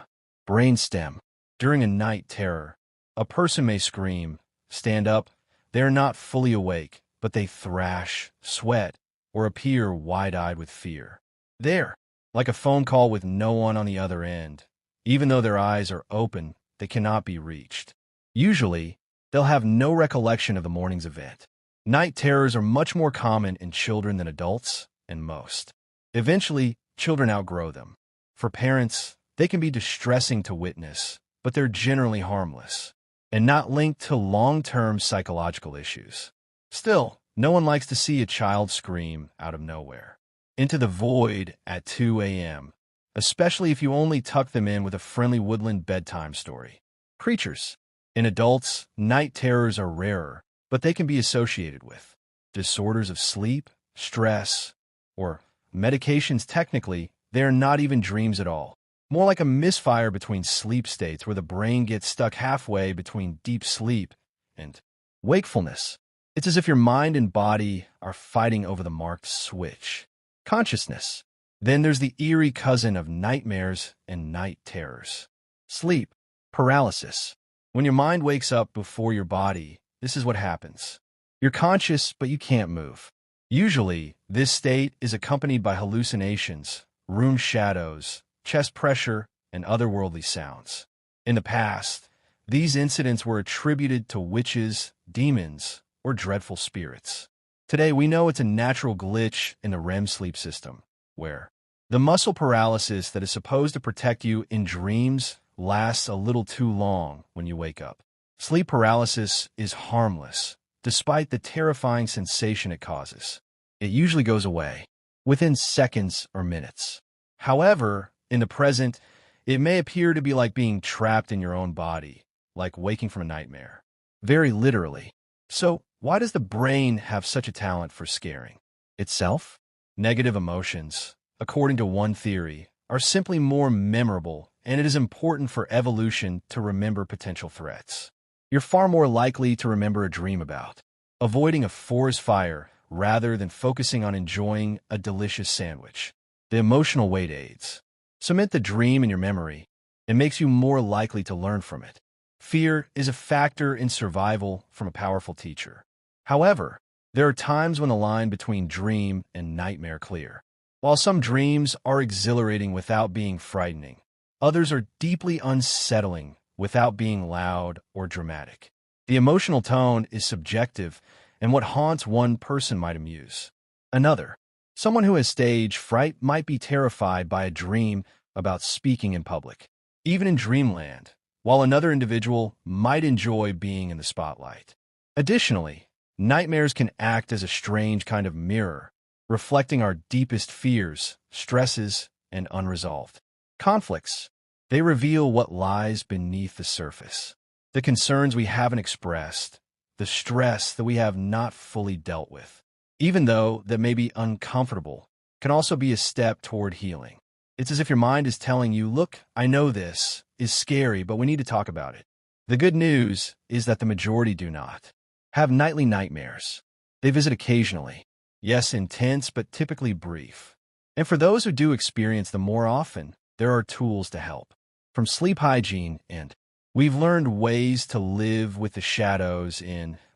brainstem. During a night terror, a person may scream, stand up. They are not fully awake, but they thrash, sweat, or appear wide-eyed with fear. They're like a phone call with no one on the other end. Even though their eyes are open, they cannot be reached. Usually, they'll have no recollection of the morning's event. Night terrors are much more common in children than adults, and most eventually, children outgrow them. For parents, they can be distressing to witness, but they're generally harmless and not linked to long-term psychological issues. Still, no one likes to see a child scream out of nowhere into the void at 2 a.m., especially if you only tuck them in with a friendly woodland bedtime story. Creatures. In adults, night terrors are rarer, but they can be associated with disorders of sleep, stress, or medications. Technically, they are not even dreams at all. More like a misfire between sleep states where the brain gets stuck halfway between deep sleep and wakefulness. It's as if your mind and body are fighting over the marked switch: consciousness. Then there's the eerie cousin of nightmares and night terrors: sleep paralysis. When your mind wakes up before your body, this is what happens. You're conscious, but you can't move. Usually, this state is accompanied by hallucinations, room shadows, chest pressure, and otherworldly sounds. In the past, these incidents were attributed to witches, demons, or dreadful spirits. Today, we know it's a natural glitch in the REM sleep system, where the muscle paralysis that is supposed to protect you in dreams lasts a little too long when you wake up. Sleep paralysis is harmless, despite the terrifying sensation it causes. It usually goes away within seconds or minutes. However, in the present, it may appear to be like being trapped in your own body, like waking from a nightmare. Very literally. So, why does the brain have such a talent for scaring itself? Negative emotions, according to one theory, are simply more memorable, and it is important for evolution to remember potential threats. You're far more likely to remember a dream about avoiding a forest fire rather than focusing on enjoying a delicious sandwich. The emotional weight aids cement the dream in your memory and makes you more likely to learn from it. Fear is a factor in survival from a powerful teacher. However, there are times when the line between dream and nightmare clear. While some dreams are exhilarating without being frightening, others are deeply unsettling without being loud or dramatic. The emotional tone is subjective, and what haunts one person might amuse another. Someone who has stage fright might be terrified by a dream about speaking in public, even in dreamland, while another individual might enjoy being in the spotlight. Additionally, nightmares can act as a strange kind of mirror, reflecting our deepest fears, stresses, and unresolved conflicts. They reveal what lies beneath the surface, the concerns we haven't expressed, the stress that we have not fully dealt with. Even though that may be uncomfortable, can also be a step toward healing. It's as if your mind is telling you, look, I know this is scary, but we need to talk about it. The good news is that the majority do not have nightly nightmares. They visit occasionally. Yes, intense, but typically brief. And for those who do experience them more often, there are tools to help. from sleep hygiene, and we've learned ways to live with the shadows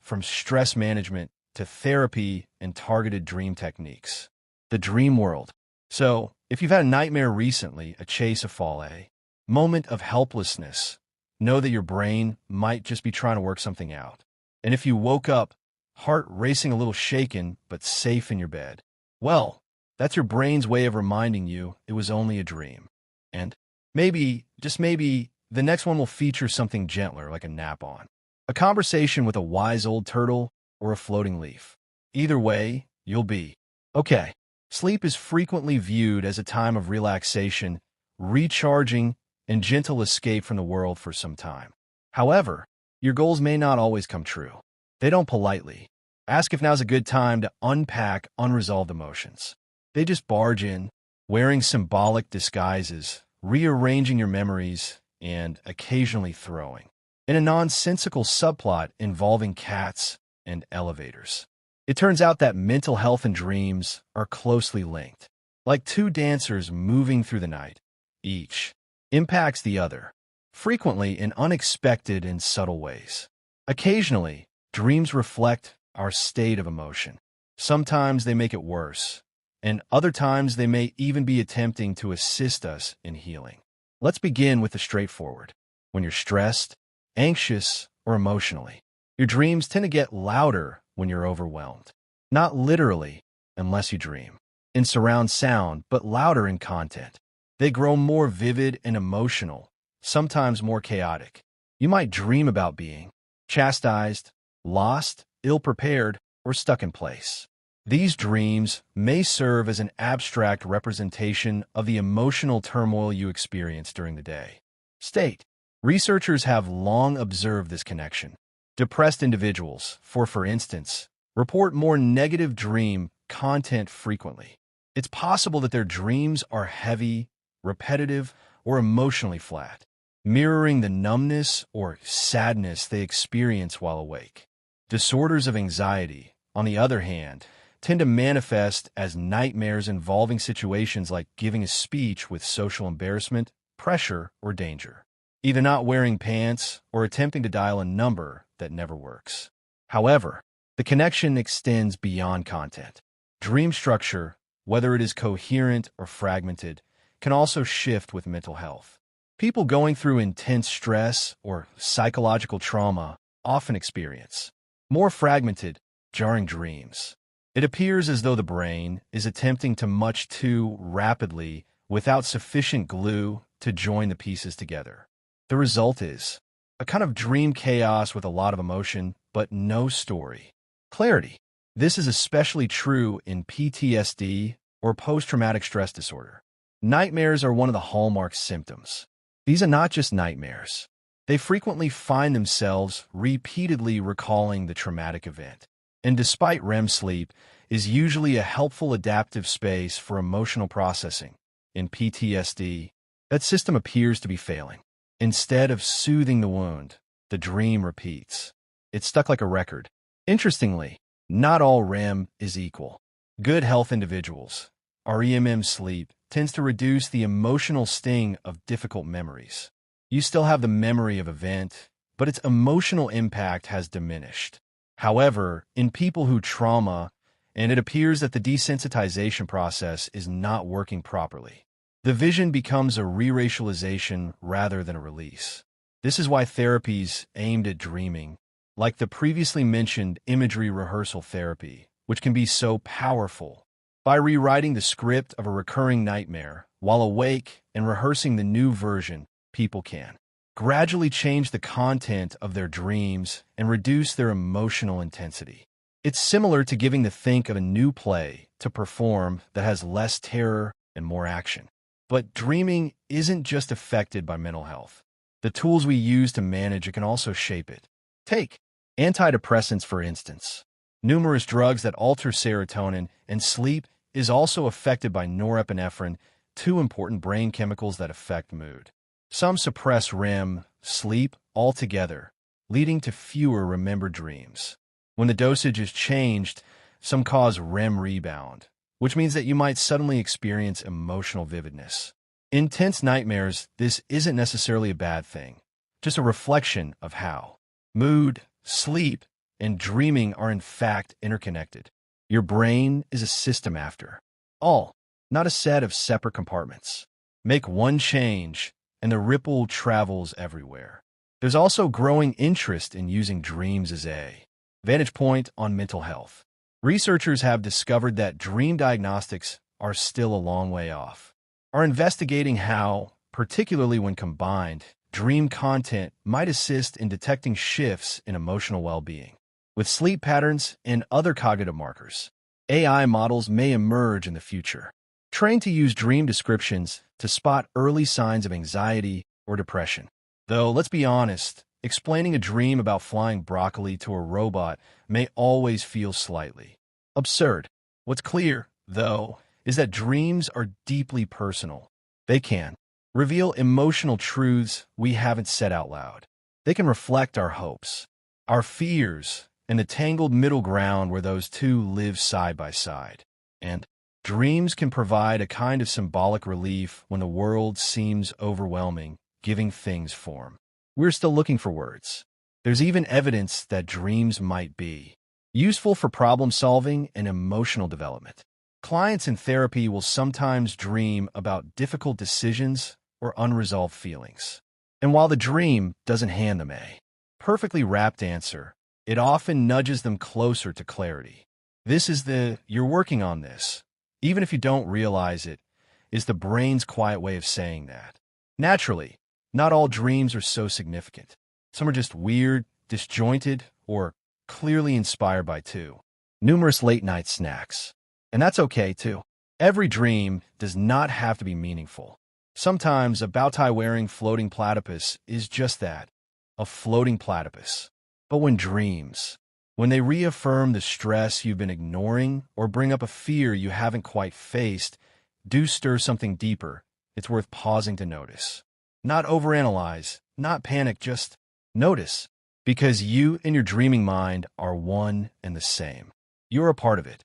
from stress management to therapy and targeted dream techniques. The dream world. So, if you've had a nightmare recently, a chase, a fall, a moment of helplessness, know that your brain might just be trying to work something out. And if you woke up, heart racing a little shaken, but safe in your bed, well, that's your brain's way of reminding you it was only a dream. And maybe, just maybe, the next one will feature something gentler, like a nap on, a conversation with a wise old turtle, or a floating leaf. Either way, you'll be okay. Sleep is frequently viewed as a time of relaxation, recharging, and gentle escape from the world for some time. However, your goals may not always come true. They don't politely ask if now's a good time to unpack unresolved emotions. They just barge in, wearing symbolic disguises, rearranging your memories, and occasionally throwing in a nonsensical subplot involving cats and elevators. It turns out that mental health and dreams are closely linked. Like two dancers moving through the night, each impacts the other, frequently in unexpected and subtle ways. Occasionally, dreams reflect our state of emotion. Sometimes they make it worse, and other times they may even be attempting to assist us in healing. Let's begin with the straightforward. When you're stressed, anxious, or emotionally, your dreams tend to get louder when you're overwhelmed. Not literally, unless you dream in surround sound, but louder in content. They grow more vivid and emotional, sometimes more chaotic. You might dream about being chastised, lost, ill-prepared, or stuck in place. These dreams may serve as an abstract representation of the emotional turmoil you experience during the day. Researchers have long observed this connection. Depressed individuals, for instance, report more negative dream content frequently. It's possible that their dreams are heavy, repetitive, or emotionally flat, mirroring the numbness or sadness they experience while awake. Disorders of anxiety, on the other hand, tend to manifest as nightmares involving situations like giving a speech with social embarrassment, pressure, or danger, either not wearing pants or attempting to dial a number that never works. However, the connection extends beyond content. Dream structure, whether it is coherent or fragmented, can also shift with mental health. People going through intense stress or psychological trauma often experience more fragmented, jarring dreams. It appears as though the brain is attempting to much too rapidly without sufficient glue to join the pieces together. The result is a kind of dream chaos with a lot of emotion, but no story. Clarity. This is especially true in PTSD or post-traumatic stress disorder. Nightmares are one of the hallmark symptoms. These are not just nightmares. They frequently find themselves repeatedly recalling the traumatic event. And despite REM sleep is usually a helpful adaptive space for emotional processing, in PTSD, that system appears to be failing. Instead of soothing the wound, the dream repeats. It's stuck like a record. Interestingly, not all REM is equal. Good health individuals, REM sleep tends to reduce the emotional sting of difficult memories. You still have the memory of event, but its emotional impact has diminished. However, in people who trauma, and it appears that the desensitization process is not working properly, the vision becomes a re-racialization rather than a release. This is why therapies aimed at dreaming, like the previously mentioned imagery rehearsal therapy, which can be so powerful. By rewriting the script of a recurring nightmare while awake and rehearsing the new version, people can gradually change the content of their dreams and reduce their emotional intensity. It's similar to giving the think of a new play to perform that has less terror and more action. But dreaming isn't just affected by mental health. The tools we use to manage it can also shape it. Take antidepressants, for instance. Numerous drugs that alter serotonin and sleep is also affected by norepinephrine, two important brain chemicals that affect mood. Some suppress REM sleep altogether, leading to fewer remembered dreams. When the dosage is changed, some cause REM rebound, which means that you might suddenly experience emotional vividness. Intense nightmares, this isn't necessarily a bad thing, just a reflection of how mood, sleep, and dreaming are in fact interconnected. Your brain is a system after all, not a set of separate compartments. Make one change, and the ripple travels everywhere. There's also growing interest in using dreams as a vantage point on mental health. Researchers have discovered that dream diagnostics are still a long way off, are investigating how, particularly when combined, dream content might assist in detecting shifts in emotional well-being. With sleep patterns and other cognitive markers, AI models may emerge in the future, trained to use dream descriptions to spot early signs of anxiety or depression. Though, let's be honest, explaining a dream about flying broccoli to a robot may always feel slightly absurd. What's clear, though, is that dreams are deeply personal. They can reveal emotional truths we haven't said out loud. They can reflect our hopes, our fears, and the tangled middle ground where those two live side by side. And dreams can provide a kind of symbolic relief when the world seems overwhelming, giving things form. We're still looking for words. There's even evidence that dreams might be useful for problem solving and emotional development. Clients in therapy will sometimes dream about difficult decisions or unresolved feelings. And while the dream doesn't hand them a perfectly wrapped answer, it often nudges them closer to clarity. This is the "you're working on this," even if you don't realize it, is the brain's quiet way of saying that. Naturally, not all dreams are so significant. Some are just weird, disjointed, or clearly inspired by numerous late-night snacks. And that's okay, too. Every dream does not have to be meaningful. Sometimes a bow-tie-wearing floating platypus is just that, a floating platypus. But when they reaffirm the stress you've been ignoring or bring up a fear you haven't quite faced, do stir something deeper, it's worth pausing to notice. Not overanalyze, not panic, just notice. Because you and your dreaming mind are one and the same. You're a part of it.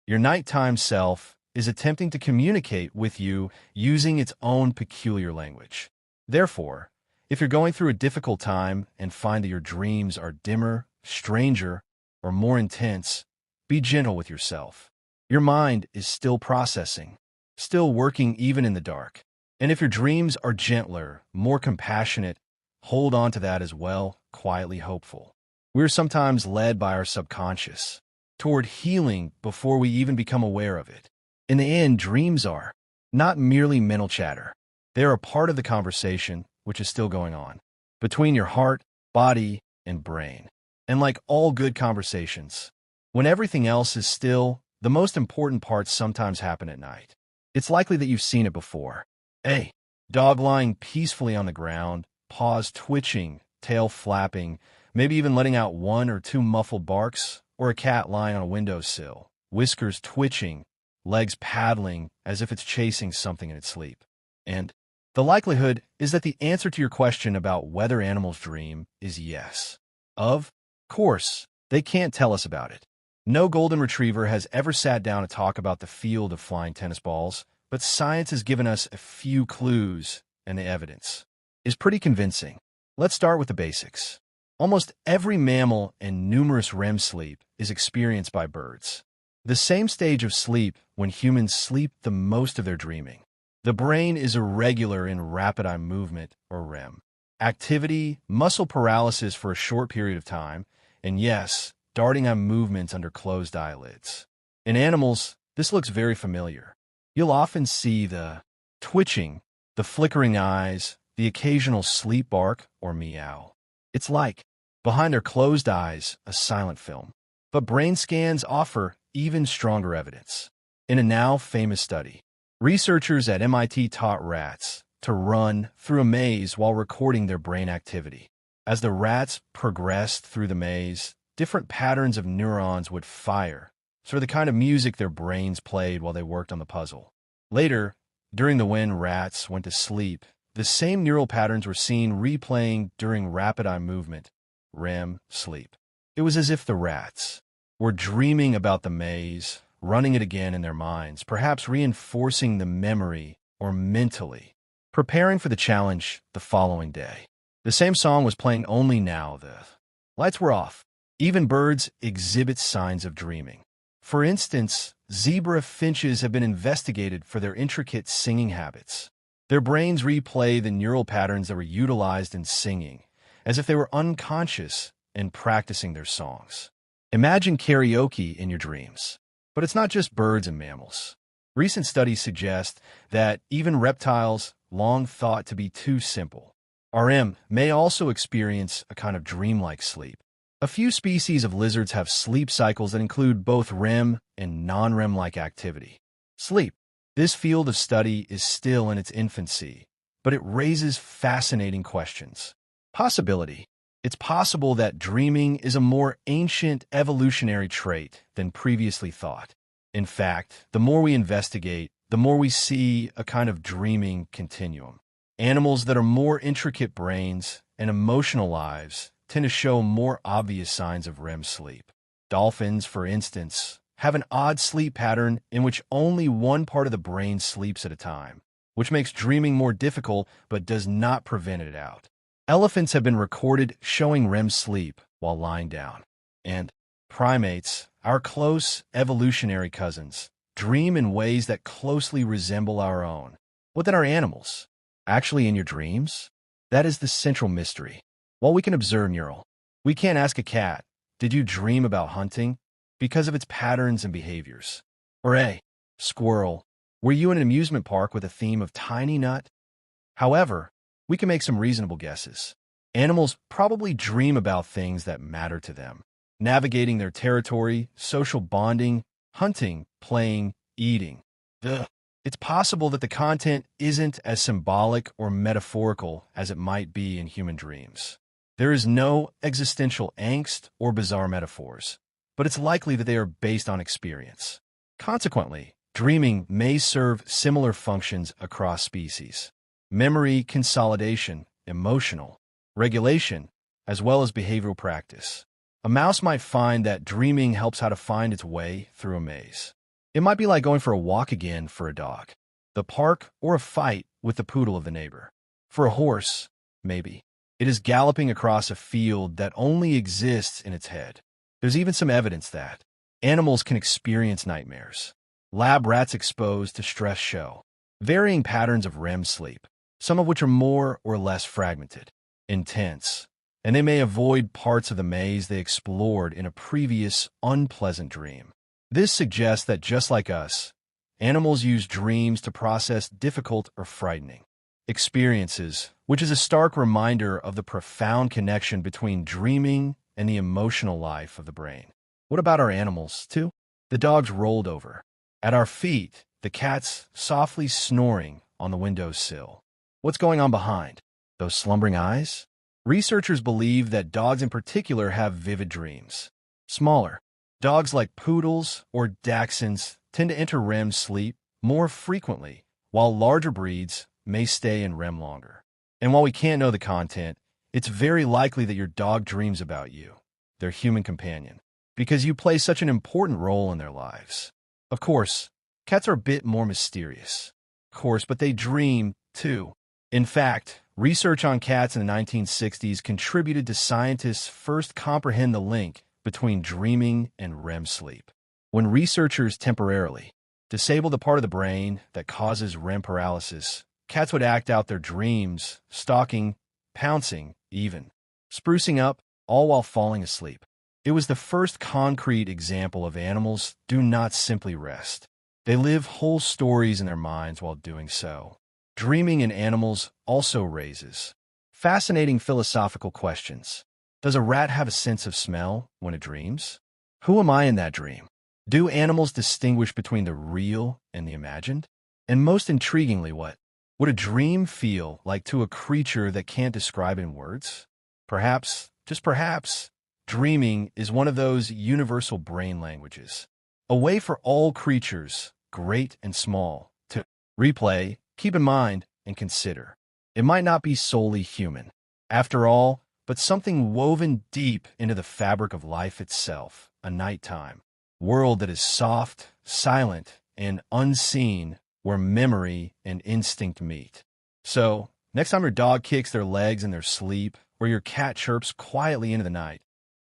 Your nighttime self is attempting to communicate with you using its own peculiar language. Therefore, if you're going through a difficult time and find that your dreams are dimmer, stranger, or more intense, be gentle with yourself. Your mind is still processing, still working even in the dark. And if your dreams are gentler, more compassionate, hold on to that as well, quietly hopeful. We're sometimes led by our subconscious toward healing before we even become aware of it. In the end, dreams are not merely mental chatter. They're a part of the conversation which is still going on between your heart, body, and brain. And like all good conversations, when everything else is still, the most important parts sometimes happen at night. It's likely that you've seen it before. A dog lying peacefully on the ground, paws twitching, tail flapping, maybe even letting out one or two muffled barks, or a cat lying on a windowsill, whiskers twitching, legs paddling as if it's chasing something in its sleep. And the likelihood is that the answer to your question about whether animals dream is yes. Of course, they can't tell us about it. No golden retriever has ever sat down to talk about the field of flying tennis balls, but science has given us a few clues, and the evidence is pretty convincing. Let's start with the basics. Almost every mammal and numerous REM sleep is experienced by birds. The same stage of sleep when humans sleep the most of their dreaming. The brain is irregular in rapid eye movement, or REM. Activity, muscle paralysis for a short period of time, and yes, darting eye movements under closed eyelids. In animals, this looks very familiar. You'll often see the twitching, the flickering eyes, the occasional sleep bark or meow. It's like, behind their closed eyes, a silent film. But brain scans offer even stronger evidence. In a now famous study, researchers at MIT taught rats to run through a maze while recording their brain activity. As the rats progressed through the maze, different patterns of neurons would fire, sort of the kind of music their brains played while they worked on the puzzle. Later, during the when rats went to sleep, the same neural patterns were seen replaying during rapid eye movement, REM sleep. It was as if the rats were dreaming about the maze, running it again in their minds, perhaps reinforcing the memory or mentally preparing for the challenge the following day. The same song was playing, only now the lights were off. Even birds exhibit signs of dreaming. For instance, zebra finches have been investigated for their intricate singing habits. Their brains replay the neural patterns that were utilized in singing, as if they were unconscious and practicing their songs. Imagine karaoke in your dreams. But it's not just birds and mammals. Recent studies suggest that even reptiles, long thought to be too simple, RM, may also experience a kind of dreamlike sleep. A few species of lizards have sleep cycles that include both REM and non-REM-like activity. Sleep. This field of study is still in its infancy, but it raises fascinating questions. Possibility. It's possible that dreaming is a more ancient evolutionary trait than previously thought. In fact, the more we investigate, the more we see a kind of dreaming continuum. Animals that are more intricate brains and emotional lives tend to show more obvious signs of REM sleep. Dolphins, for instance, have an odd sleep pattern in which only one part of the brain sleeps at a time, which makes dreaming more difficult but does not prevent it out. Elephants have been recorded showing REM sleep while lying down. And primates, our close evolutionary cousins, dream in ways that closely resemble our own. What then are animals? Actually in your dreams? That is the central mystery. While we can observe neural, we can't ask a cat, did you dream about hunting? Because of its patterns and behaviors. Or a squirrel, were you in an amusement park with a theme of tiny nut? However, we can make some reasonable guesses. Animals probably dream about things that matter to them. Navigating their territory, social bonding, hunting, playing, eating. It's possible that the content isn't as symbolic or metaphorical as it might be in human dreams. There is no existential angst or bizarre metaphors, but it's likely that they are based on experience. Consequently, dreaming may serve similar functions across species. Memory consolidation, emotional regulation, as well as behavioral practice. A mouse might find that dreaming helps how to find its way through a maze. It might be like going for a walk again for a dog, the park, or a fight with the poodle of the neighbor. For a horse, maybe, it is galloping across a field that only exists in its head. There's even some evidence that animals can experience nightmares. Lab rats exposed to stress show varying patterns of REM sleep, some of which are more or less fragmented, intense, and they may avoid parts of the maze they explored in a previous unpleasant dream. This suggests that just like us, animals use dreams to process difficult or frightening experiences, which is a stark reminder of the profound connection between dreaming and the emotional life of the brain. What about our animals, too? The dogs rolled over. At our feet, the cats softly snoring on the windowsill. What's going on behind those slumbering eyes? Researchers believe that dogs in particular have vivid dreams. Smaller dogs like poodles or dachshunds tend to enter REM sleep more frequently, while larger breeds may stay in REM longer. And while we can't know the content, it's very likely that your dog dreams about you, their human companion, because you play such an important role in their lives. Of course, cats are a bit more mysterious, but they dream too. In fact, research on cats in the 1960s contributed to scientists first comprehend the link between dreaming and REM sleep. When researchers temporarily disable the part of the brain that causes REM paralysis, cats would act out their dreams, stalking, pouncing, even sprucing up, all while falling asleep. It was the first concrete example of animals do not simply rest. They live whole stories in their minds while doing so. Dreaming in animals also raises fascinating philosophical questions. Does a rat have a sense of smell when it dreams? Who am I in that dream? Do animals distinguish between the real and the imagined? And most intriguingly, what would a dream feel like to a creature that can't describe it in words? Perhaps, just perhaps, dreaming is one of those universal brain languages, a way for all creatures, great and small, to replay, keep in mind, and consider. It might not be solely human, after all, but something woven deep into the fabric of life itself, a nighttime world that is soft, silent, and unseen where memory and instinct meet. So, next time your dog kicks their legs in their sleep, or your cat chirps quietly into the night,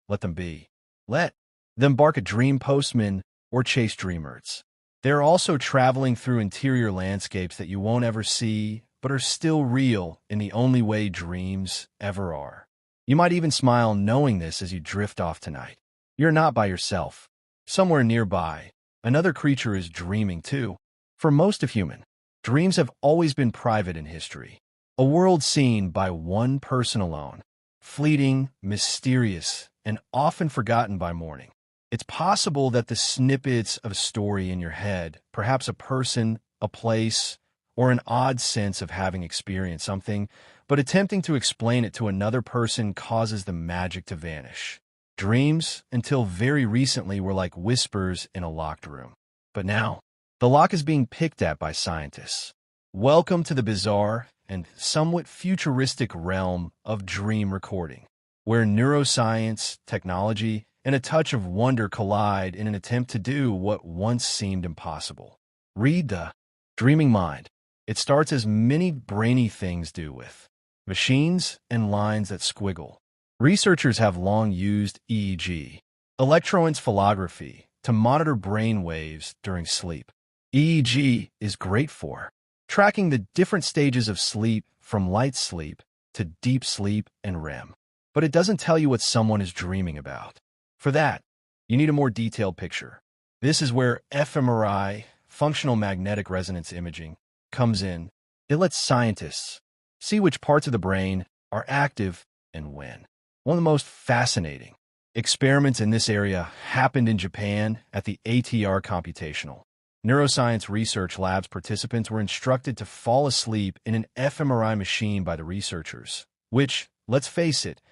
let them be. Let them bark at dream postmen or chase dreamers. They're also traveling through interior landscapes that you won't ever see, but are still real in the only way dreams ever are. You might even smile knowing this as you drift off tonight. You're not by yourself. Somewhere nearby, another creature is dreaming too. For most of human, dreams have always been private in history. A world seen by one person alone. Fleeting, mysterious, and often forgotten by morning. It's possible that the snippets of a story in your head, perhaps a person, a place, or an odd sense of having experienced something, but attempting to explain it to another person causes the magic to vanish. Dreams, until very recently, were like whispers in a locked room. But now, the lock is being picked at by scientists. Welcome to the bizarre and somewhat futuristic realm of dream recording, where neuroscience, technology, and a touch of wonder collide in an attempt to do what once seemed impossible. Read the dreaming mind. It starts as many brainy things do with machines and lines that squiggle. Researchers have long used EEG, electroencephalography, to monitor brain waves during sleep. EEG is great for tracking the different stages of sleep, from light sleep to deep sleep and REM. But it doesn't tell you what someone is dreaming about. For that, you need a more detailed picture. This is where fMRI, functional magnetic resonance imaging, comes in. It lets scientists see which parts of the brain are active and when. One of the most fascinating experiments in this area happened in Japan at the ATR Computational Neuroscience Research Lab's participants were instructed to fall asleep in an fMRI machine by the researchers, which, let's face it,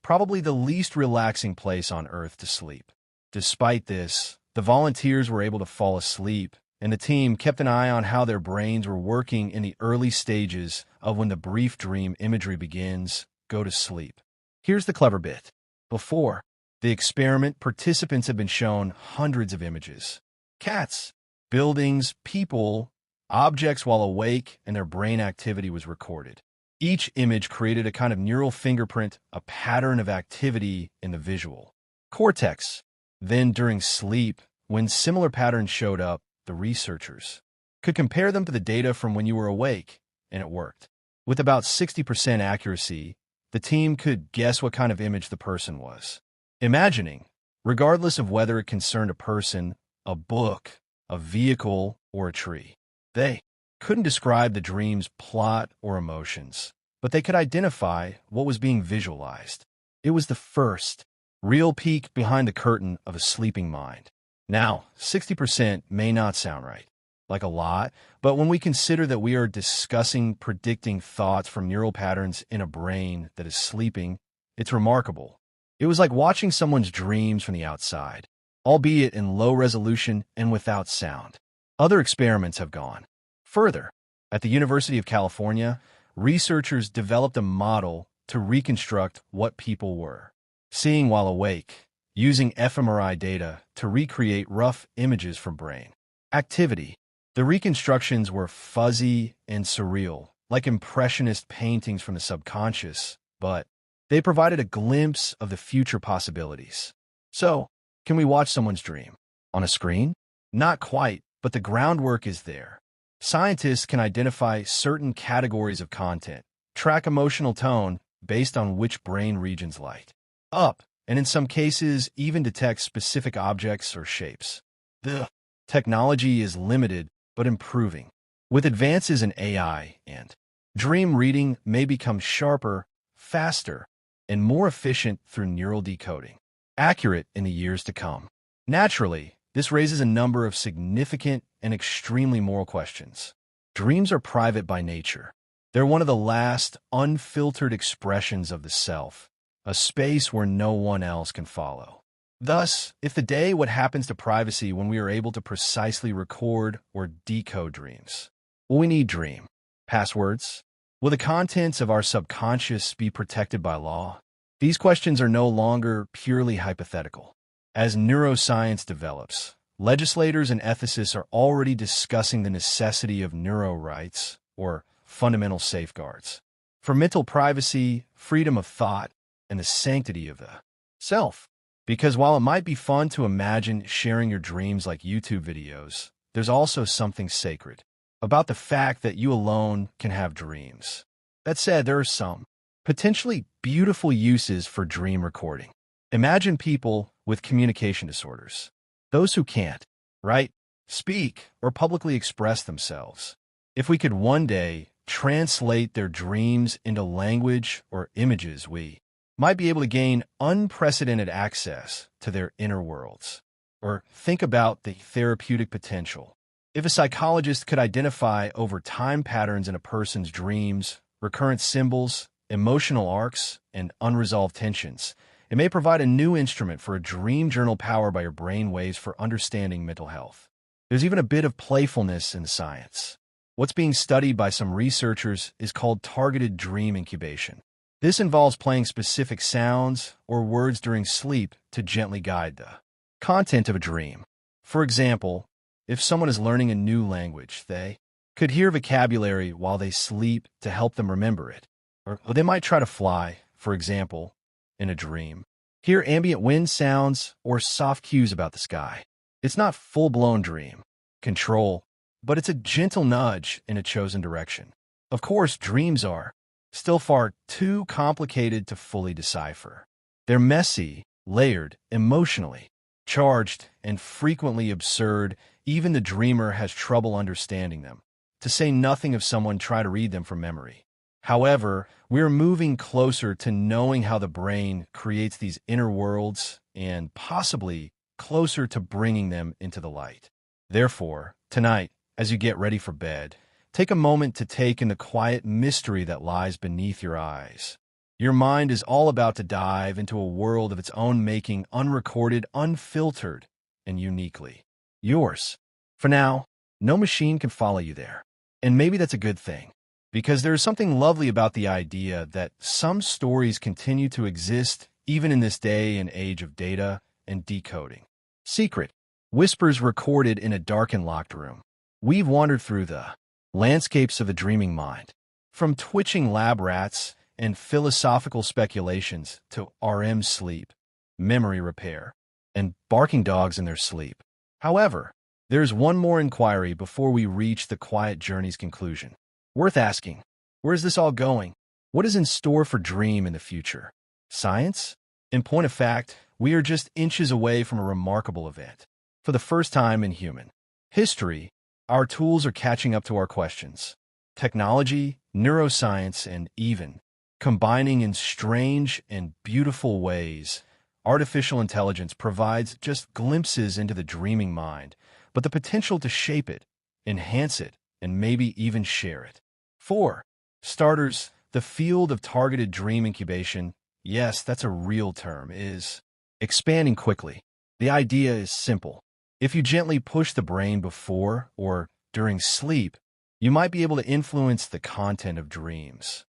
probably the least relaxing place on Earth to sleep. Despite this, the volunteers were able to fall asleep, and the team kept an eye on how their brains were working in the early stages of when the brief dream imagery begins. Go to sleep. Here's the clever bit. Before the experiment, participants had been shown hundreds of images. Cats, buildings, people, objects while awake, and their brain activity was recorded. Each image created a kind of neural fingerprint, a pattern of activity in the visual cortex. Then, during sleep, when similar patterns showed up, the researchers could compare them to the data from when you were awake, and it worked. With about 60% accuracy, the team could guess what kind of image the person was imagining, regardless of whether it concerned a person, a book, a vehicle, or a tree. They couldn't describe the dream's plot or emotions, but they could identify what was being visualized. It was the first real peek behind the curtain of a sleeping mind. Now, 60% may not sound right, like a lot, but when we consider that we are discussing predicting thoughts from neural patterns in a brain that is sleeping, it's remarkable. It was like watching someone's dreams from the outside, albeit in low resolution and without sound. Other experiments have gone further. At the University of California, researchers developed a model to reconstruct what people were seeing while awake, using fMRI data to recreate rough images from brain activity. The reconstructions were fuzzy and surreal, like impressionist paintings from the subconscious, but they provided a glimpse of the future possibilities. So, can we watch someone's dream on a screen? Not quite, but the groundwork is there. Scientists can identify certain categories of content, track emotional tone based on which brain regions light up, and in some cases, even detect specific objects or shapes. The technology is limited but improving. With advances in AI and dream reading may become sharper, faster, and more efficient through neural decoding, accurate in the years to come. Naturally, this raises a number of significant and extremely moral questions. Dreams are private by nature. They're one of the last unfiltered expressions of the self, a space where no one else can follow. Thus, if the day what happens to privacy when we are able to precisely record or decode dreams? Will we need dream passwords? Will the contents of our subconscious be protected by law? These questions are no longer purely hypothetical. As neuroscience develops, legislators and ethicists are already discussing the necessity of neuro rights, or fundamental safeguards, for mental privacy, freedom of thought, and the sanctity of the self. Because while it might be fun to imagine sharing your dreams like YouTube videos, there's also something sacred about the fact that you alone can have dreams. That said, there are some potentially beautiful uses for dream recording. Imagine people with communication disorders, those who can't write, speak, or publicly express themselves. If we could one day translate their dreams into language or images, we might be able to gain unprecedented access to their inner worlds. Or think about the therapeutic potential. If a psychologist could identify over time patterns in a person's dreams, recurrent symbols, emotional arcs, and unresolved tensions, it may provide a new instrument for a dream journal powered by your brain waves for understanding mental health. There's even a bit of playfulness in science. What's being studied by some researchers is called targeted dream incubation. This involves playing specific sounds or words during sleep to gently guide the content of a dream. For example, if someone is learning a new language, they could hear vocabulary while they sleep to help them remember it. Or they might try to fly, for example, in a dream. Hear ambient wind sounds or soft cues about the sky. It's not full-blown dream control, but it's a gentle nudge in a chosen direction. Of course, dreams are still far too complicated to fully decipher. They're messy, layered, emotionally charged, and frequently absurd. Even the dreamer has trouble understanding them, to say nothing of someone try to read them from memory. However, we're moving closer to knowing how the brain creates these inner worlds and possibly closer to bringing them into the light. Therefore, tonight, as you get ready for bed, take a moment to take in the quiet mystery that lies beneath your eyes. Your mind is all about to dive into a world of its own making, unrecorded, unfiltered, and uniquely yours. For now, no machine can follow you there. And maybe that's a good thing, because there is something lovely about the idea that some stories continue to exist even in this day and age of data and decoding. Secret whispers recorded in a dark and locked room. We've wandered through the landscapes of the dreaming mind, from twitching lab rats and philosophical speculations to REM sleep, memory repair, and barking dogs in their sleep. However, there's one more inquiry before we reach the quiet journey's conclusion. Worth asking, where is this all going? What is in store for dream in the future? Science? In point of fact, we are just inches away from a remarkable event. For the first time in human history, our tools are catching up to our questions. Technology, neuroscience, and even combining in strange and beautiful ways, artificial intelligence provides just glimpses into the dreaming mind, but the potential to shape it, enhance it, and maybe even share it. For starters, the field of targeted dream incubation, yes, that's a real term, is expanding quickly. The idea is simple. If you gently push the brain before or during sleep, you might be able to influence the content of dreams.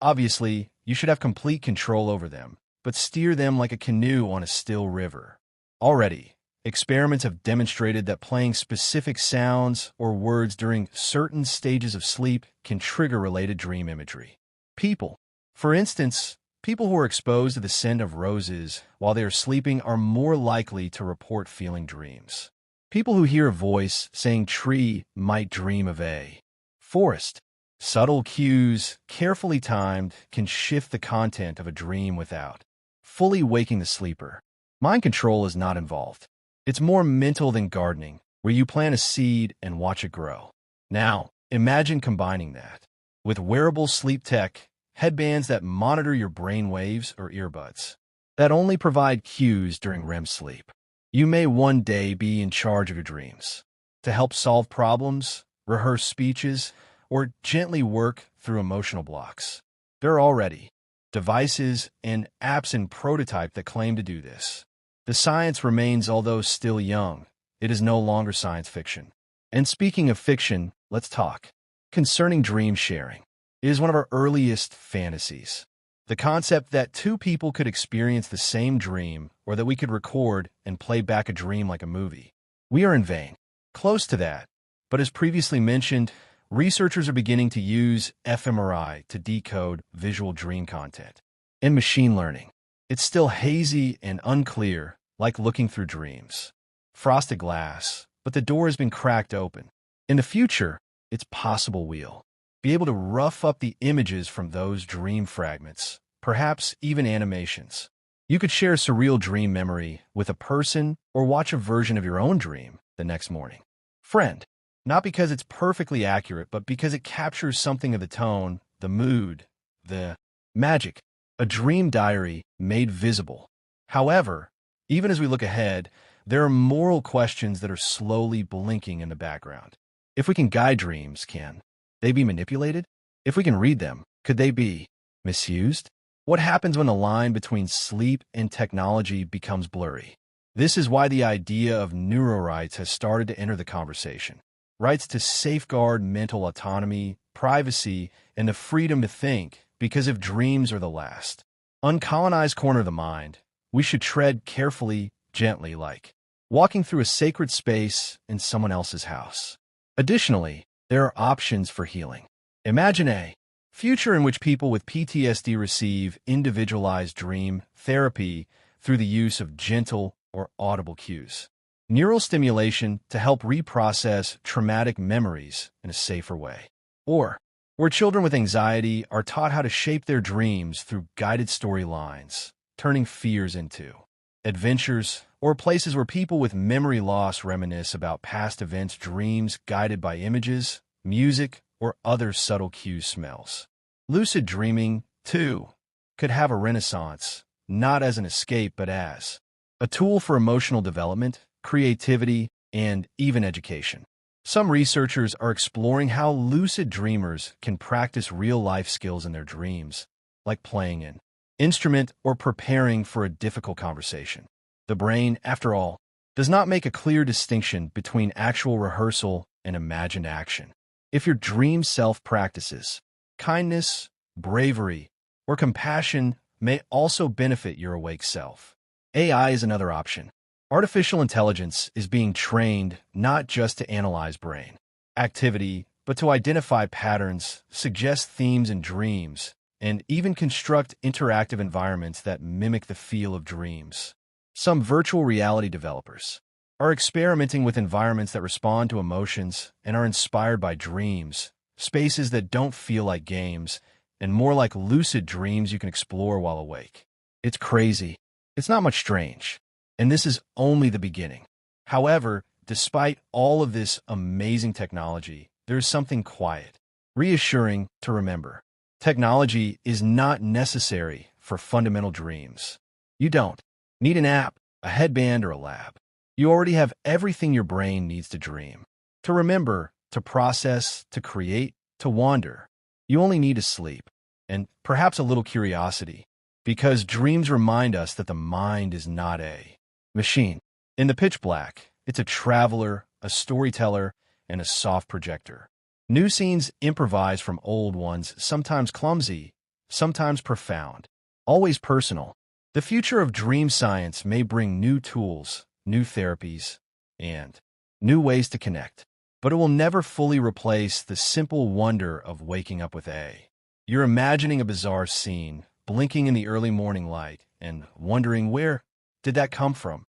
Obviously, you should have complete control over them, but steer them like a canoe on a still river. Already, experiments have demonstrated that playing specific sounds or words during certain stages of sleep can trigger related dream imagery. For instance, people who are exposed to the scent of roses while they are sleeping are more likely to report feeling dreams. People who hear a voice saying tree might dream of a forest. Subtle cues, carefully timed, can shift the content of a dream without fully waking the sleeper. Mind control is not involved. It's more mental than gardening, where you plant a seed and watch it grow. Now, imagine combining that with wearable sleep tech, headbands that monitor your brain waves, or earbuds that only provide cues during REM sleep. You may one day be in charge of your dreams to help solve problems, rehearse speeches, or gently work through emotional blocks. There are already devices and apps in prototype that claim to do this. The science remains, although still young, it is no longer science fiction. And speaking of fiction, let's talk concerning dream sharing. It is one of our earliest fantasies. The concept that two people could experience the same dream, or that we could record and play back a dream like a movie. We are in vain. Close to that. But as previously mentioned, researchers are beginning to use fMRI to decode visual dream content. In machine learning, it's still hazy and unclear, like looking through dreams. Frosted glass, but the door has been cracked open. In the future, it's possible we'll be able to rough up the images from those dream fragments, perhaps even animations. You could share a surreal dream memory with a person or watch a version of your own dream the next morning. Friend, not because it's perfectly accurate, but because it captures something of the tone, the mood, the magic, a dream diary made visible. However, even as we look ahead, there are moral questions that are slowly blinking in the background. If we can guide dreams, can they be manipulated? If we can read them, could they be misused? What happens when the line between sleep and technology becomes blurry? This is why the idea of neurorights has started to enter the conversation. Rights to safeguard mental autonomy, privacy, and the freedom to think, because if dreams are the last uncolonized corner of the mind, we should tread carefully, gently, like walking through a sacred space in someone else's house. Additionally, there are options for healing. Imagine a future in which people with PTSD receive individualized dream therapy through the use of gentle or audible cues. Neural stimulation to help reprocess traumatic memories in a safer way. Or where children with anxiety are taught how to shape their dreams through guided storylines, turning fears into adventures, or places where people with memory loss reminisce about past events, dreams guided by images, music, or other subtle cues, smells. Lucid dreaming, too, could have a renaissance, not as an escape but as a tool for emotional development, creativity, and even education. Some researchers are exploring how lucid dreamers can practice real-life skills in their dreams, like playing an instrument or preparing for a difficult conversation. The brain, after all, does not make a clear distinction between actual rehearsal and imagined action. If your dream self practices kindness, bravery, or compassion may also benefit your awake self. AI is another option. Artificial intelligence is being trained not just to analyze brain activity, but to identify patterns, suggest themes in dreams, and even construct interactive environments that mimic the feel of dreams. Some virtual reality developers are experimenting with environments that respond to emotions and are inspired by dreams, spaces that don't feel like games, and more like lucid dreams you can explore while awake. It's crazy. It's not much strange. And this is only the beginning. However, despite all of this amazing technology, there is something quiet, reassuring to remember. Technology is not necessary for fundamental dreams. You don't need an app, a headband, or a lab. You already have everything your brain needs to dream, to remember, to process, to create, to wander. You only need to sleep, and perhaps a little curiosity, because dreams remind us that the mind is not a machine. In the pitch black, it's a traveler, a storyteller, and a soft projector. New scenes improvise from old ones, sometimes clumsy, sometimes profound, always personal. The future of dream science may bring new tools, new therapies, and new ways to connect, but it will never fully replace the simple wonder of waking up with a. You're imagining a bizarre scene, blinking in the early morning light, and wondering where did that come from?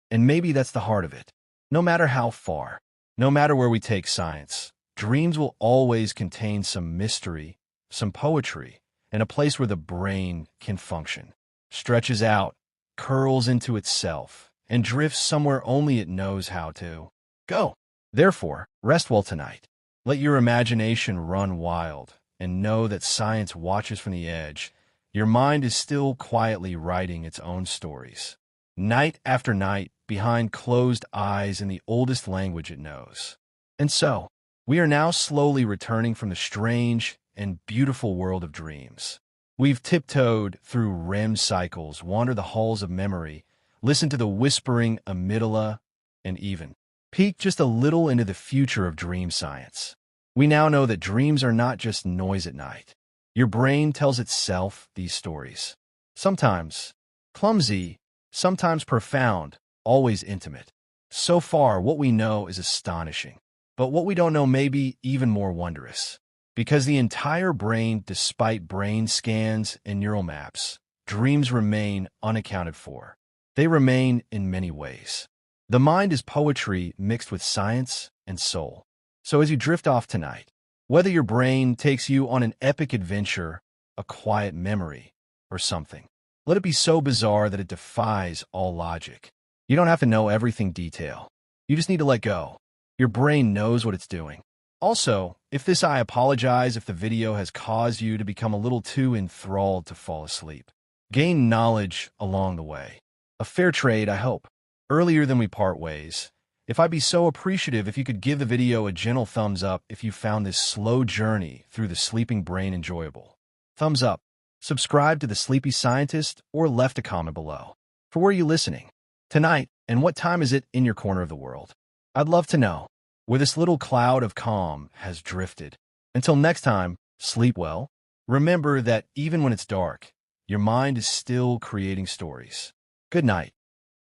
And maybe that's the heart of it. No matter how far, no matter where we take science, dreams will always contain some mystery, some poetry, and a place where the brain can function, stretches out, curls into itself, and drifts somewhere only it knows how to go. Therefore, rest well tonight. Let your imagination run wild, and know that science watches from the edge. Your mind is still quietly writing its own stories. Night after night, behind closed eyes in the oldest language it knows. And so, we are now slowly returning from the strange and beautiful world of dreams. We've tiptoed through REM cycles, wandered the halls of memory, listened to the whispering amygdala, and even peeked just a little into the future of dream science. We now know that dreams are not just noise at night. Your brain tells itself these stories. Sometimes clumsy, sometimes profound, always intimate. So far, what we know is astonishing, but what we don't know may be even more wondrous. Because the entire brain, despite brain scans and neural maps, dreams remain unaccounted for. They remain in many ways. The mind is poetry mixed with science and soul. So as you drift off tonight, whether your brain takes you on an epic adventure, a quiet memory, or something, let it be so bizarre that it defies all logic. You don't have to know everything detail. You just need to let go. Your brain knows what it's doing. Also, I apologize if the video has caused you to become a little too enthralled to fall asleep. Gain knowledge along the way. A fair trade, I hope. Earlier than we part ways, I'd be so appreciative if you could give the video a gentle thumbs up if you found this slow journey through the sleeping brain enjoyable. Thumbs up. Subscribe to the Sleepy Scientist or left a comment below. For where are you listening tonight, and what time is it in your corner of the world? I'd love to know where this little cloud of calm has drifted. Until next time, sleep well. Remember that even when it's dark, your mind is still creating stories. Good night.